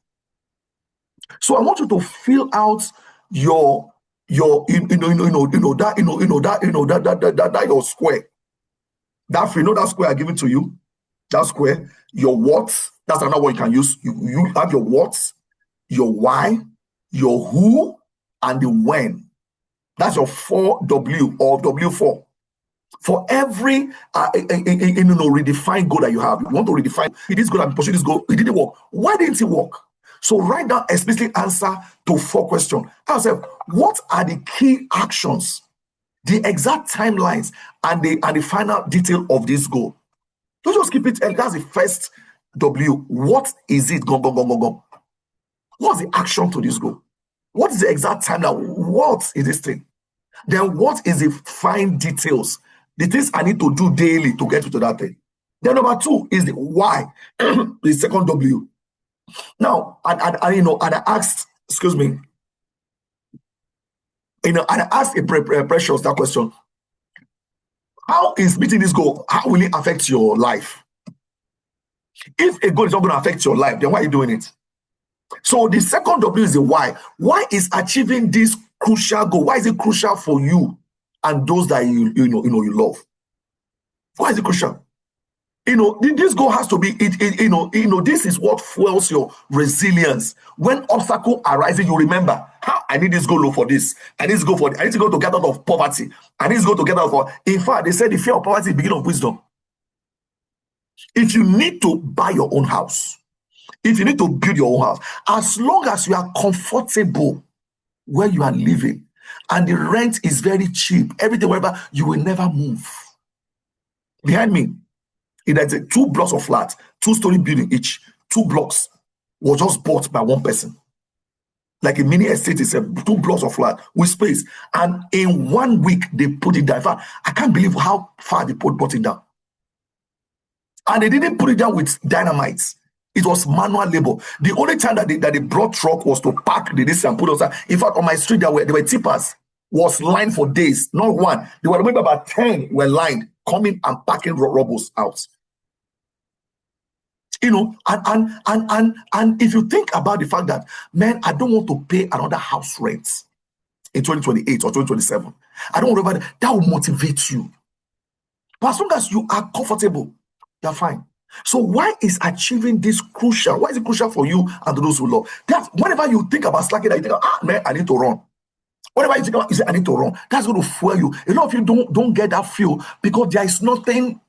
So I want you to fill out your your square. That square I give it to you. That square, your what, that's another one you can use. You have your what, your why, your who, and the when. That's your 4W or W4. For every redefined goal that you have, you want to redefine this goal and pursue this goal. It didn't work. Why didn't it work? So write down explicit answer to 4 questions. Ask yourself, what are the key actions, the exact timelines, and the final detail of this goal? Don't just keep it. That's the first W. What is it? Go. What's the action to this goal? What is the exact time now? what is this thing? Then what is the fine details? The things I need to do daily to get to that thing. Then number 2 is the why, the second W. Now, and I asked, excuse me, and I asked a Precious that question. How is meeting this goal? How will it affect your life? If a goal is not going to affect your life, then why are you doing it? So the second W is the why. Why is achieving this crucial goal? Why is it crucial for you and those that you love? Why is it crucial? This goal has to be this is what fuels your resilience. When obstacle arises, you remember, I need this goal for this. I need to go to get out of poverty. I need to go to get out of. In fact, they said the fear of poverty is the beginning of wisdom. If you need to buy your own house, if you need to build your own house, as long as you are comfortable where you are living and the rent is very cheap, everything, wherever, you will never move. Behind me, there's 2 blocks of flat, 2-story building each. 2 blocks was just bought by one person. Like a mini estate, it's 2 blocks of flat with space. And in 1 week, they put it down. In fact, I can't believe how far they brought it down. And they didn't put it down with dynamite. It was manual labor. The only time that they brought truck was to pack the this and put us. In fact, on my street, there were tippers. Was lined for days, not one. They were maybe about 10 were lined, coming and packing robbers out. And if you think about the fact that, man, I don't want to pay another house rent in 2028 or 2027. I don't worry about it. That will motivate you. But as long as you are comfortable, you're fine. So why is achieving this crucial? Why is it crucial for you and to those who love? That whenever you think about slacking, you think, man, I need to run. Whatever you think about, you say, I need to run. That's going to fuel you. A lot of you don't get that fuel because there's nothing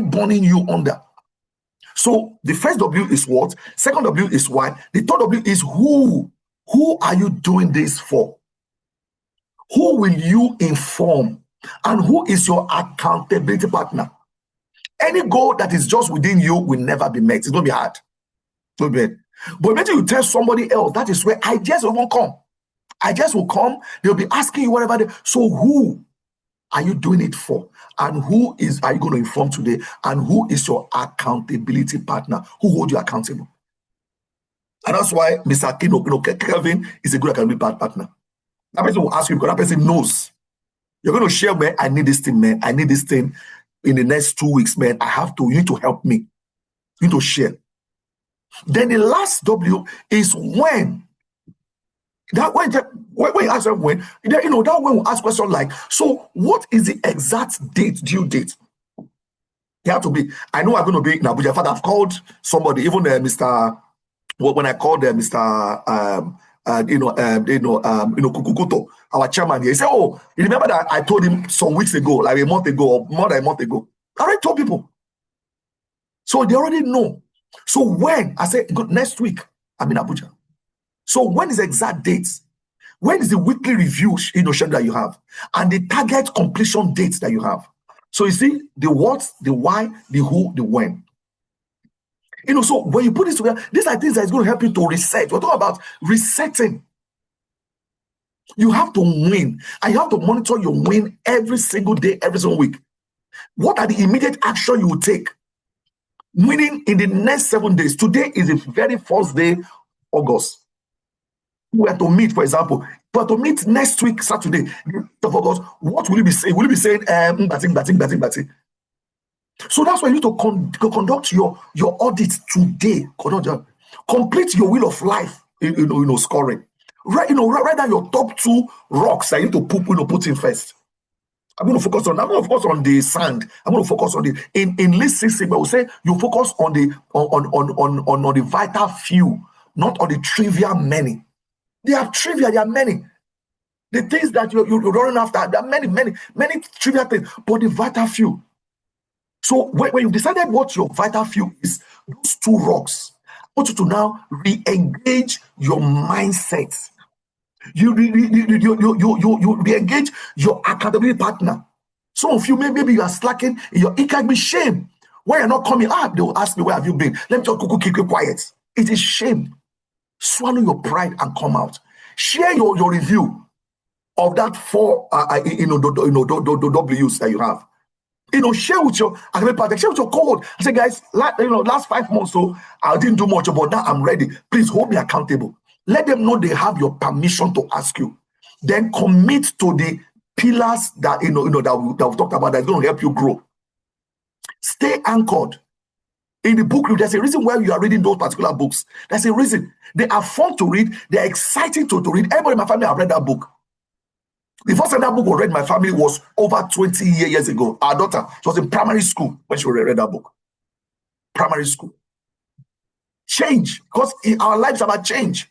burning you under. So the first W is what? Second W is why. The third W is who. Who are you doing this for? Who will you inform? And who is your accountability partner? Any goal that is just within you will never be met. It's going to be hard. But maybe you tell somebody else, that is where ideas won't come. Ideas will come. They'll be asking you whatever. So who are you doing it for? And who are you going to inform today? And who is your accountability partner? Who holds you accountable? And that's why Mr. Kevin is a good accountability partner. That person will ask you because that person knows. You're going to share, man, I need this thing, man. I need this thing in the next 2 weeks, man. You need to help me. You need to share. Then the last W is when. That when you ask them when, that when we ask questions like, so what is the exact due date? You have to be. I know I'm going to be in Abuja. In fact, I've called somebody, even when I called Mr. Kukuto, our chairman here, he said, oh, you remember that I told him some weeks ago, like a month ago, or more than a month ago. I already told people. So they already know. So when I say next week, I'm in Abuja. So when is the exact date? When is the weekly review schedule that you have? And the target completion dates that you have. So you see, the what, the why, the who, the when. So when you put this together, these are things that is going to help you to reset. We're talking about resetting. You have to win. And you have to monitor your win every single day, every single week. What are the immediate action you will take? Winning in the next 7 days. Today is the very first day, August. We are to meet, for example. But to meet next week, Saturday, of August, what will you be saying? Will you be saying, batting? So that's why you need to conduct your audit today. Complete your wheel of life, scoring. Write down your top 2 rocks that you need to put in first. I'm going to focus on the sand. I'm going to focus on in list 6 sigma. We'll say you focus on the vital few, not on the trivial many. They are trivial. There are many. The things that you're running after, there are many trivial things, but the vital few. So when you've decided what your vital few is, those 2 rocks, I want you to now re-engage your mindset. You re-engage your accountability partner. Some of you, maybe you are slacking. It can be shame. When you're not coming up, they will ask me, where have you been? Let me just keep you quiet. It is shame. Swallow your pride and come out. Share your review. of that four, W's that you have. Share with your academic partner, share with your cohort. I say, guys, last 5 months, so I didn't do much, but now I'm ready. Please hold me accountable. Let them know they have your permission to ask you. Then commit to the pillars that that we talked about that's going to help you grow. Stay anchored. In the book, there's a reason why you are reading those particular books. There's a reason. They are fun to read. They're exciting to read. Everybody in my family have read that book. The first time that book was read in my family was over 20 years ago. Our daughter, she was in primary school when she read that book. Primary school. Change, because our lives are about change.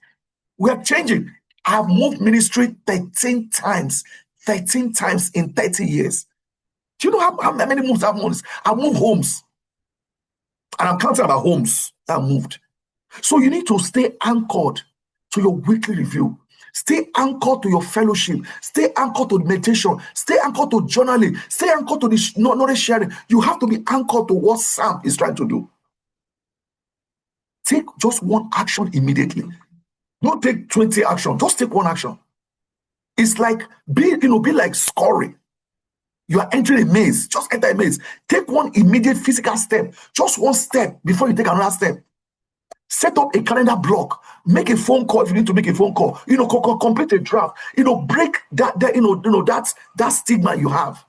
We are changing. I have moved ministry 13 times. 13 times in 30 years. Do you know how many moves I've moved? I've moved homes. And I'm counting about homes that moved. So you need to stay anchored to your weekly review. Stay anchored to your fellowship. Stay anchored to meditation. Stay anchored to journaling. Stay anchored to the knowledge sharing. You have to be anchored to what Sam is trying to do. Take just one action immediately. Don't take 20 actions. Just take one action. It's like be like scoring. You are entering a maze. Just enter a maze. Take one immediate physical step. Just one step before you take another step. Set up a calendar block. Make a phone call if you need to make a phone call. Complete a draft. Break that stigma you have.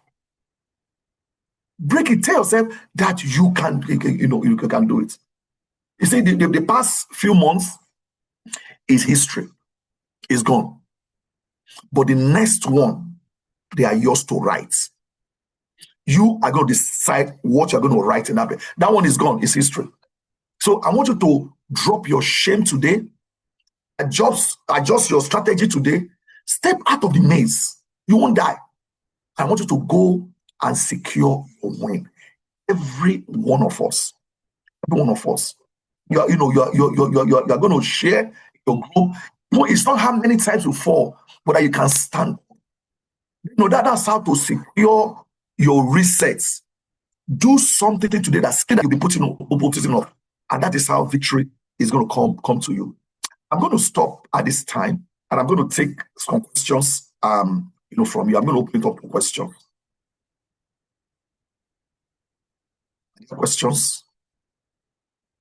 Break it. Tell yourself that you can. You can do it. You see, the past few months is history. It's gone. But the next one, they are yours to write. You are going to decide what you're going to write in that. That one is gone. It's history. So I want you to drop your shame today. Adjust your strategy today. Step out of the maze. You won't die. I want you to go and secure a win. Every one of us. Every one of us. You're going to share your group. It's not how many times you fall, but that you can stand. That's how to secure your resets. Do something today that's you'll be putting off. And that is how victory is going to come to you. I'm going to stop at this time, and I'm going to take some questions from you. I'm going to open it up to questions. Questions?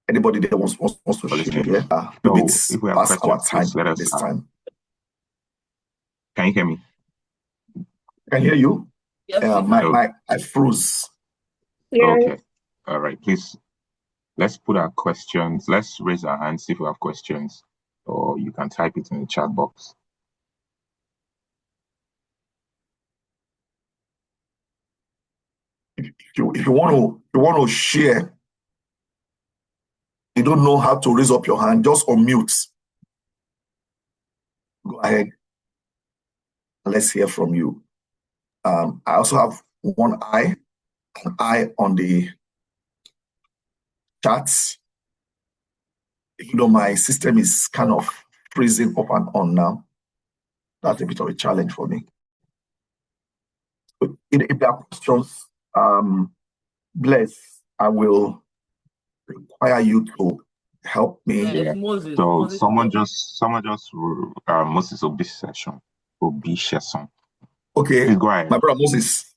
Anybody that wants to share here? Maybe it's past our time this time.
Can you hear me?
I can hear you.
Yes,
I froze.
Yeah. Okay. All right. Please, let's put our questions. Let's raise our hands if we have questions, or you can type it in the chat box.
If you want to share, you don't know how to raise up your hand, just unmute. Go ahead. Let's hear from you. I also have an eye on the chats. My system is kind of freezing up and on now. That's a bit of a challenge for me. But if there are questions, Bless, I will require you to help me.
Yeah.
Moses someone just Moses obsession.
Okay,
please go ahead.
My brother Moses,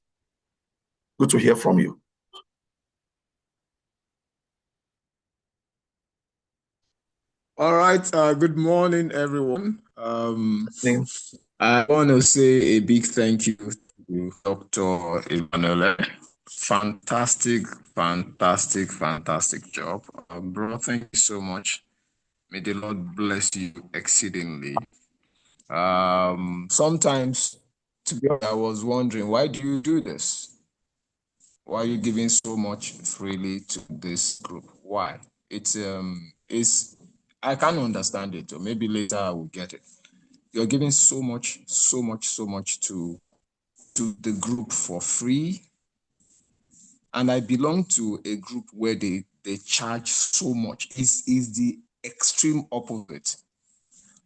good to hear from you.
All right. Good morning, everyone. I want to say a big thank you to Dr. Emmanuel Emeh. Fantastic job. Bro, thank you so much. May the Lord bless you exceedingly. Sometimes, to be honest, I was wondering, why do you do this? Why are you giving so much freely to this group? Why? I can't understand it, or maybe later I will get it. You're giving so much to the group for free. And I belong to a group where they charge so much. It's the extreme opposite.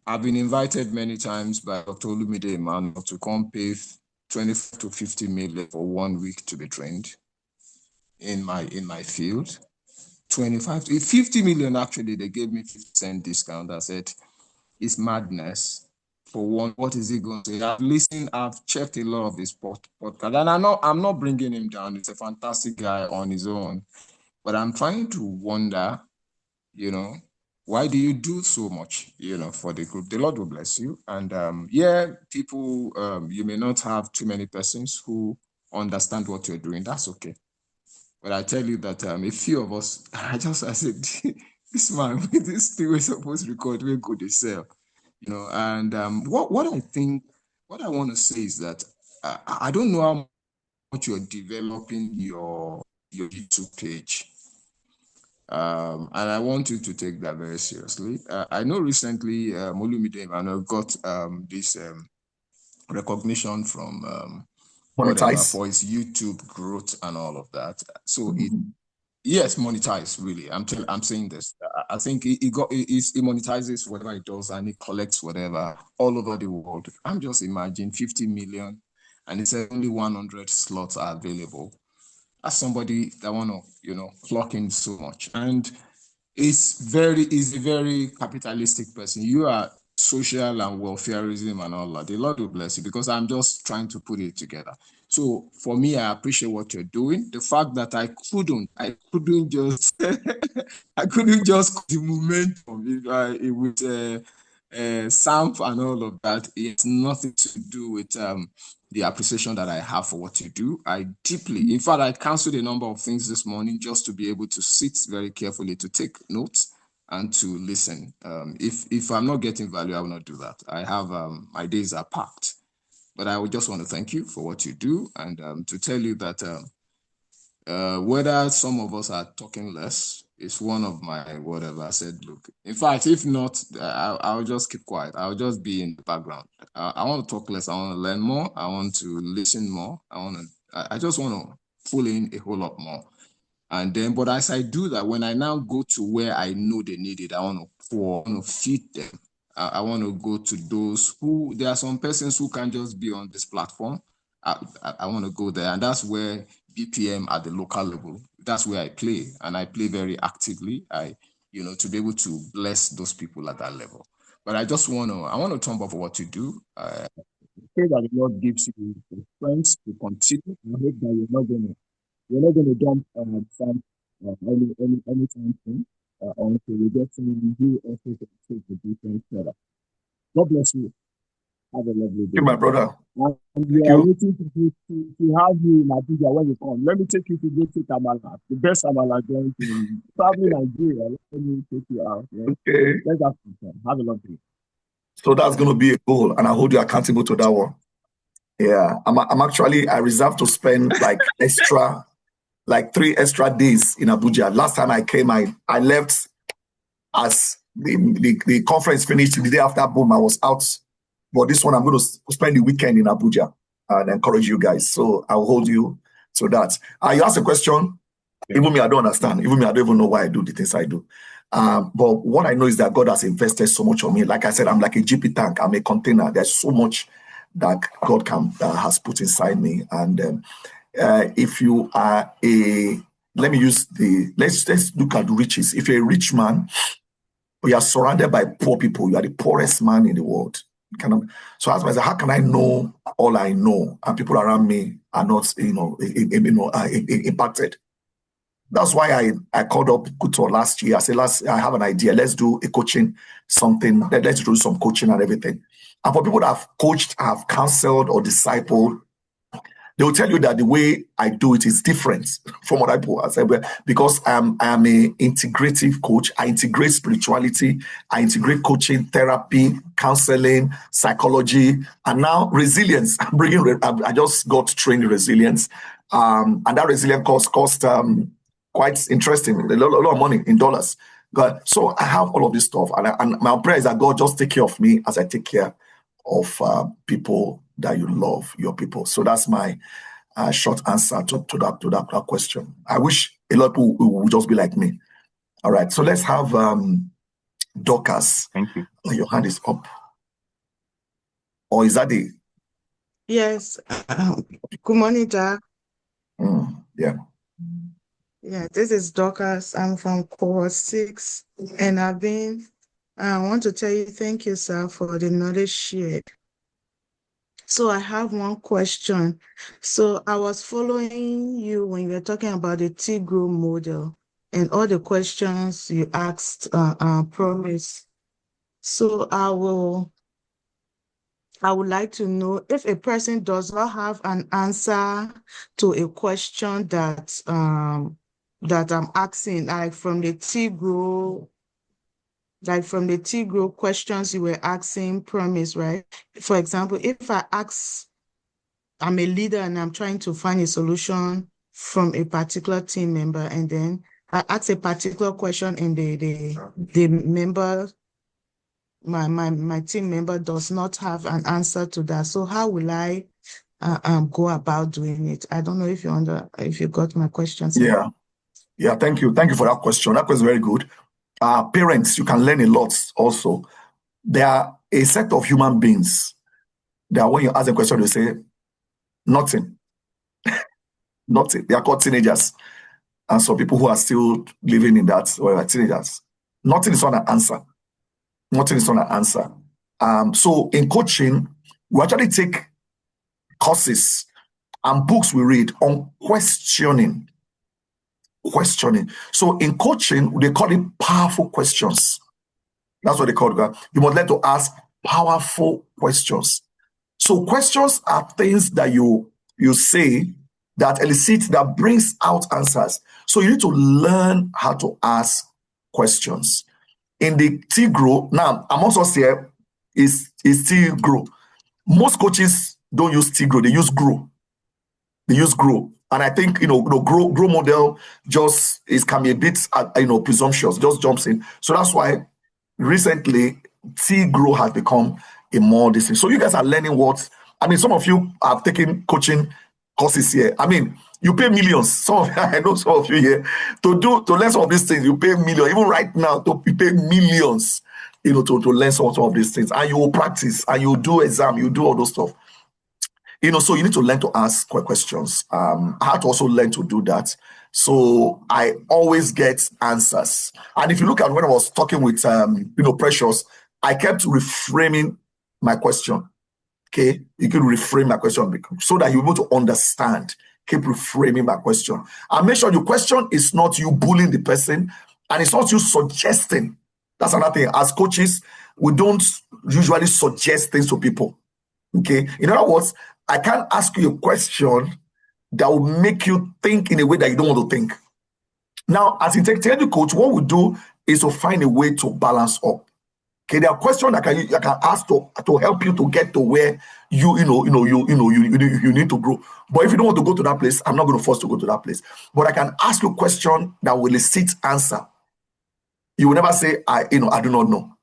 I've been invited many times by Dr. Olumide Emmanuel to come pay 25 to 50 million for 1 week to be trained in my field. 25 to 50 million, actually, they gave me 50% discount. I said, it's madness. for one, what is he going to say? I've listened, I've checked a lot of his podcast, and I'm not bringing him down. He's a fantastic guy on his own, but I'm trying to wonder, you know, why do you do so much, for the group? The Lord will bless you. And people, you may not have too many persons who understand what you're doing. That's okay. But I tell you that a few of us, I said, this man, this thing we're supposed to record, we're good to sell, And what I want to say is that I don't know how much you're developing your YouTube page. And I want you to take that very seriously. I know recently Emmanuel got this recognition from whatever for his YouTube growth and all of that. So yes, monetize, really. I'm saying this. I think he monetizes whatever he does, and he collects whatever all over the world. I'm just imagining 50 million, and it's only 100 slots are available. As somebody that want to, clock in so much, and he's a very capitalistic person. You are social and welfareism and all that. The Lord will bless you, because I'm just trying to put it together. So for me, I appreciate what you're doing. The fact that I couldn't just I couldn't just the momentum with Samp and all of that. It's nothing to do with the appreciation that I have for what you do. In fact, I canceled a number of things this morning just to be able to sit very carefully, to take notes and to listen. If I'm not getting value, I will not do that. I have my days are packed. But I would just want to thank you for what you do, and to tell you that whether some of us are talking less is one of my whatever. I said, look, in fact, if not, I'll just keep quiet. I'll just be in the background. I want to talk less. I want to learn more. I want to listen more. I just want to pull in a whole lot more. And then, but as I do that, when I now go to where I know they need it, I want to pour, I want to feed them. I want to go to those who, there are some persons who can just be on this platform. I want to go there. And that's where BPM at the local level, that's where I play. And I play very actively, to be able to bless those people at that level. But I just want to turn off what you do. I pray that the Lord gives you the strength to continue. I hope that you're not going to dump some anytime soon until you get someone who also can take the defense further. God bless you. Have a lovely day.
Thank you, my brother.
And we are waiting to have you in Abuja when you come. Let me take you to go to Amala, the best Amala joint in probably Nigeria. Let me take you out. Yeah?
Okay.
Let's have some fun. Have a lovely day.
So that's going to be a goal, and I hold you accountable to that one. Yeah, I'm actually, I reserve to spend like 3 extra days in Abuja. Last time I came, I left as the conference finished. The day after, boom, I was out. But this one, I'm going to spend the weekend in Abuja and encourage you guys. So I'll hold you to that. You asked a question. Yeah. Even me, I don't understand. Even me, I don't even know why I do the things I do. But what I know is that God has invested so much on me. Like I said, I'm like a GP tank. I'm a container. There's so much that God has put inside me. And if you are let's look at the riches. If you're a rich man, or you are surrounded by poor people, you are the poorest man in the world. So as I said, how can I know all I know and people around me are not, impacted? That's why I called up Kuto last year. I said, I have an idea. Let's do a coaching, something. Let's do some coaching and everything. And for people that have coached, have counseled or discipled, they will tell you that the way I do it is different from what I do. I said, because I'm an integrative coach. I integrate spirituality. I integrate coaching, therapy, counseling, psychology, and now resilience. I just got trained in resilience. And that resilience cost quite interesting, a lot of money in dollars. So I have all of this stuff. And my prayer is that God just take care of me as I take care of people that you love, your people. So that's my short answer to that question. I wish a lot of people would just be like me. All right, so let's have Dorcas.
Thank you.
Your hand is up. Or is that the?
Yes. Good morning, Jack.
Yeah.
Yeah, this is Dorcas. I'm from Cohort 6, and I've been I want to tell you thank you, sir, for the knowledge shared. So I have one question. So I was following you when you were talking about the T-Grow model and all the questions you asked promise. So I would like to know if a person does not have an answer to a question that that I'm asking, like from the T-Grow questions you were asking promise, right? For example, if I'm a leader and I'm trying to find a solution from a particular team member, and then I ask a particular question and the member, my team member does not have an answer to that. So how will I go about doing it? I don't know if you got my question, sir.
Yeah, thank you for that question. That was very good. Parents, you can learn a lot also. They are a set of human beings that when you ask a question, they say nothing. Nothing. They are called teenagers. And some people who are still living in that, or teenagers. Nothing is not an answer. Nothing is not an answer. So in coaching, we actually take courses and books we read on questioning. So in coaching, they call it powerful questions. That's what they call it. You must learn to ask powerful questions. So questions are things that you say that elicit, that brings out answers. So you need to learn how to ask questions. In the T-Grow, now I'm also here, is T-Grow. Most coaches don't use T-Grow, they use Grow. And I think, grow model just can be a bit, presumptuous, just jumps in. So that's why recently T-Grow has become a more this thing. So you guys are learning some of you have taken coaching courses here. You pay millions. I know some of you here to learn some of these things. You pay millions. Even right now, you pay millions, to learn some of these things. And you will practice and you do exam, you do all those stuff. So you need to learn to ask questions. I had to also learn to do that. So I always get answers. And if you look at when I was talking with, Precious, I kept reframing my question. Okay, you can reframe my question so that you're able to understand. Keep reframing my question. And make sure your question is not you bullying the person and it's not you suggesting. That's another thing. As coaches, we don't usually suggest things to people. Okay, in other words, I can't ask you a question that will make you think in a way that you don't want to think. Now, as a technical coach, what we do is to find a way to balance up. Okay, there are questions that I can ask to help you to get to where you need to grow. But if you don't want to go to that place, I'm not going to force you to go to that place. But I can ask you a question that will elicit answer. You will never say, I do not know.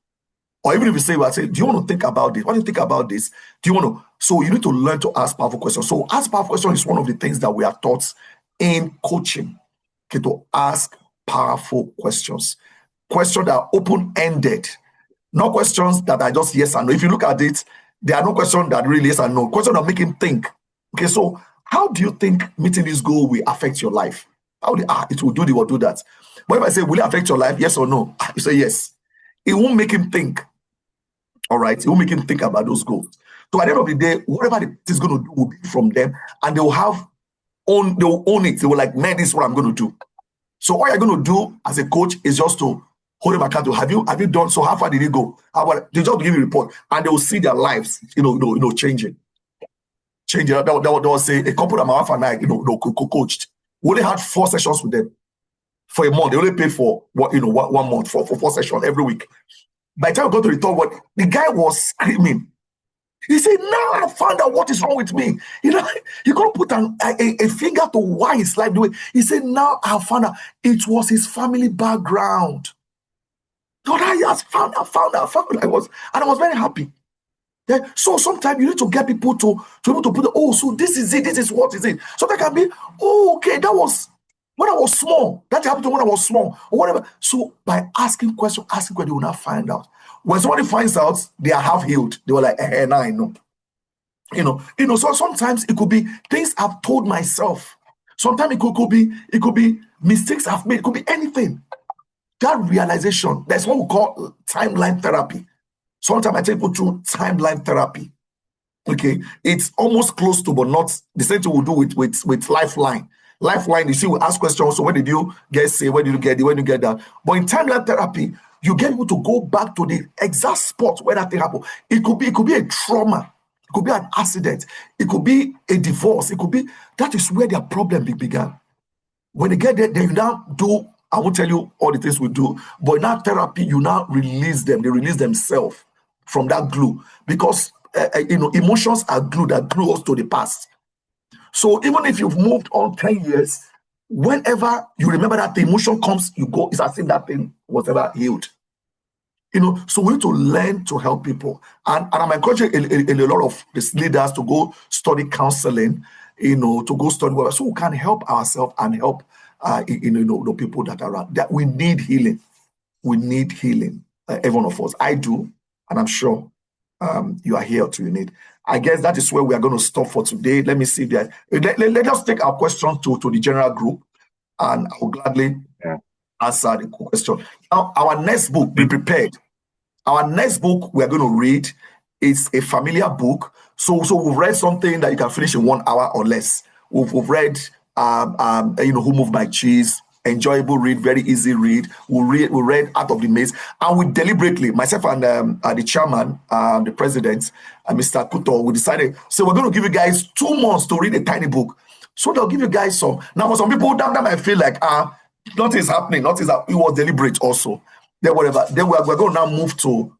Or even if you say, do you want to think about this? What do you think about this? Do you want to? So you need to learn to ask powerful questions. So ask powerful questions is one of the things that we are taught in coaching. Okay, to ask powerful questions. Questions that are open-ended. Not questions that are just yes and no. If you look at it, there are no questions that really yes and no. Questions that make him think. Okay, so how do you think meeting this goal will affect your life? It will do this or do that. But if I say, will it affect your life? Yes or no? You say yes. It won't make him think. All right, it will make him think about those goals. So at the end of the day, whatever it is going to do will be from them, and they will own it. They will like, man, this is what I'm going to do. So all you're going to do as a coach is just to hold them accountable. Have you done so? How far did it go? They just give you a report, and they will see their lives, changing. There was a couple that my wife and I, coached. We only had 4 sessions with them for a month. They only paid for 1 month for 4 sessions every week. By the time we got to the 3rd one, the guy was screaming. He said, now I found out what is wrong with me. You can't put a finger to why his life doing. He said, now I found out it was his family background. God, I just found out. I was very happy. Yeah. So sometimes you need to get people to able to put, so this is it. This is what is it. So that can be, okay, that was when I was small. That happened to when I was small or whatever. So by asking questions, they will not find out. When somebody finds out, they are half healed. They were like, now I know. So sometimes it could be things I've told myself. Sometimes it could be mistakes I've made. It could be anything. that realization, that's what we call timeline therapy. Sometimes I take people through timeline therapy. Okay, it's almost close to, but not the same thing we'll do with Lifeline. Lifeline, you see, we ask questions. So when did you get say? When did you get it? When did you get that? But in timeline therapy, you get people to go back to the exact spot where that thing happened. It could be a trauma. It could be an accident. It could be a divorce. It could be, that is where their problem began. When they get there, then you now do, I won't tell you all the things we do, but in that therapy, you now release them. They release themselves from that glue, because emotions are glue that glue us to the past. So even if you've moved on 10 years, whenever you remember that the emotion comes, you go, it's as if that thing was ever healed. So we need to learn to help people. And I'm encouraging a lot of these leaders to go study counseling, to go study whatever, so we can help ourselves and help the people that are around. That we need healing. We need healing. Every one of us. I do, and I'm sure you are here to need. I guess that is where we are going to stop for today. Let me see that. Let us take our questions to the general group, and I will gladly answer the question. Now, our next book, be prepared. Our next book we are going to read is a familiar book. So we've read something that you can finish in 1 hour or less. We've read, Who Moved My Cheese? Enjoyable read, very easy read. We read Out of the Maze, and we deliberately, myself and the chairman, the president, Mr. Kuto, we decided, so we're going to give you guys 2 months to read a tiny book. So they'll give you guys some. Now, for some people, that might feel like, nothing is happening. It was deliberate also. Then whatever. Then we're going to now move to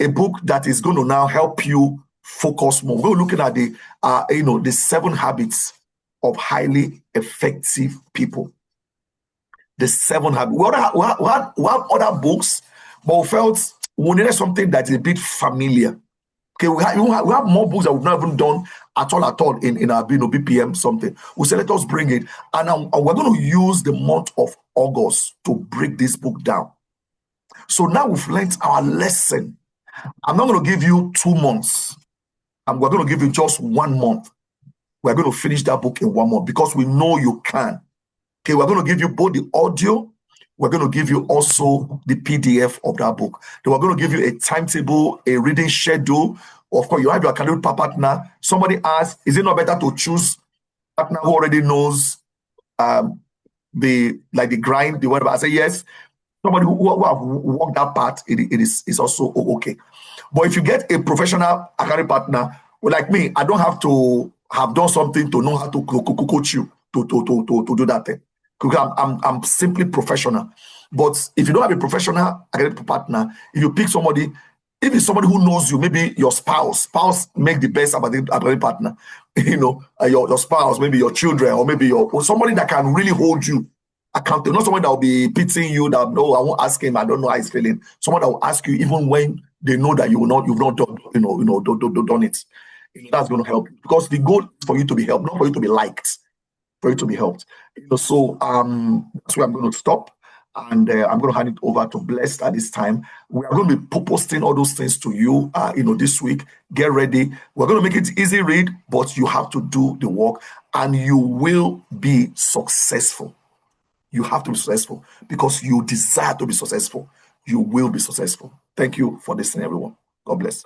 a book that is going to now help you focus more. We're looking at the 7 habits of highly effective people. The 7 habits. We have other books, but we felt we needed something that is a bit familiar. Okay, we have more books that we've not even done at all in our BPM something. We said, let us bring it. And we're going to use the month of August to break this book down. So now we've learned our lesson. I'm not going to give you 2 months. We're going to give you just 1 month. We're going to finish that book in 1 month because we know you can. Okay, we're going to give you both the audio. We're going to give you also the PDF of that book. Then we're going to give you a timetable, a reading schedule. Of course, you have your accountable partner. Somebody asked, is it not better to choose a partner who already knows the grind, the whatever? I say yes. Somebody who have walked that part, it's also okay. But if you get a professional accountable partner, like me, I don't have to have done something to know how to coach you to do that thing. I'm simply professional. But if you don't have a professional accountable partner, if you pick somebody, if it's somebody who knows you, maybe your spouse make the best accountable partner. Your spouse, maybe your children, or maybe somebody that can really hold you accountable, not someone that will be pitying you that, no, I won't ask him, I don't know how he's feeling. Someone that will ask you even when they know that you've not done, done it. That's going to help you, because the goal is for you to be helped, not for you to be liked, for you to be helped. So that's where I'm going to stop, and I'm going to hand it over to Blessed at this time. We are going to be posting all those things to you, this week. Get ready. We're going to make it easy read, but you have to do the work, and you will be successful. You have to be successful because you desire to be successful. You will be successful. Thank you for listening, everyone. God bless.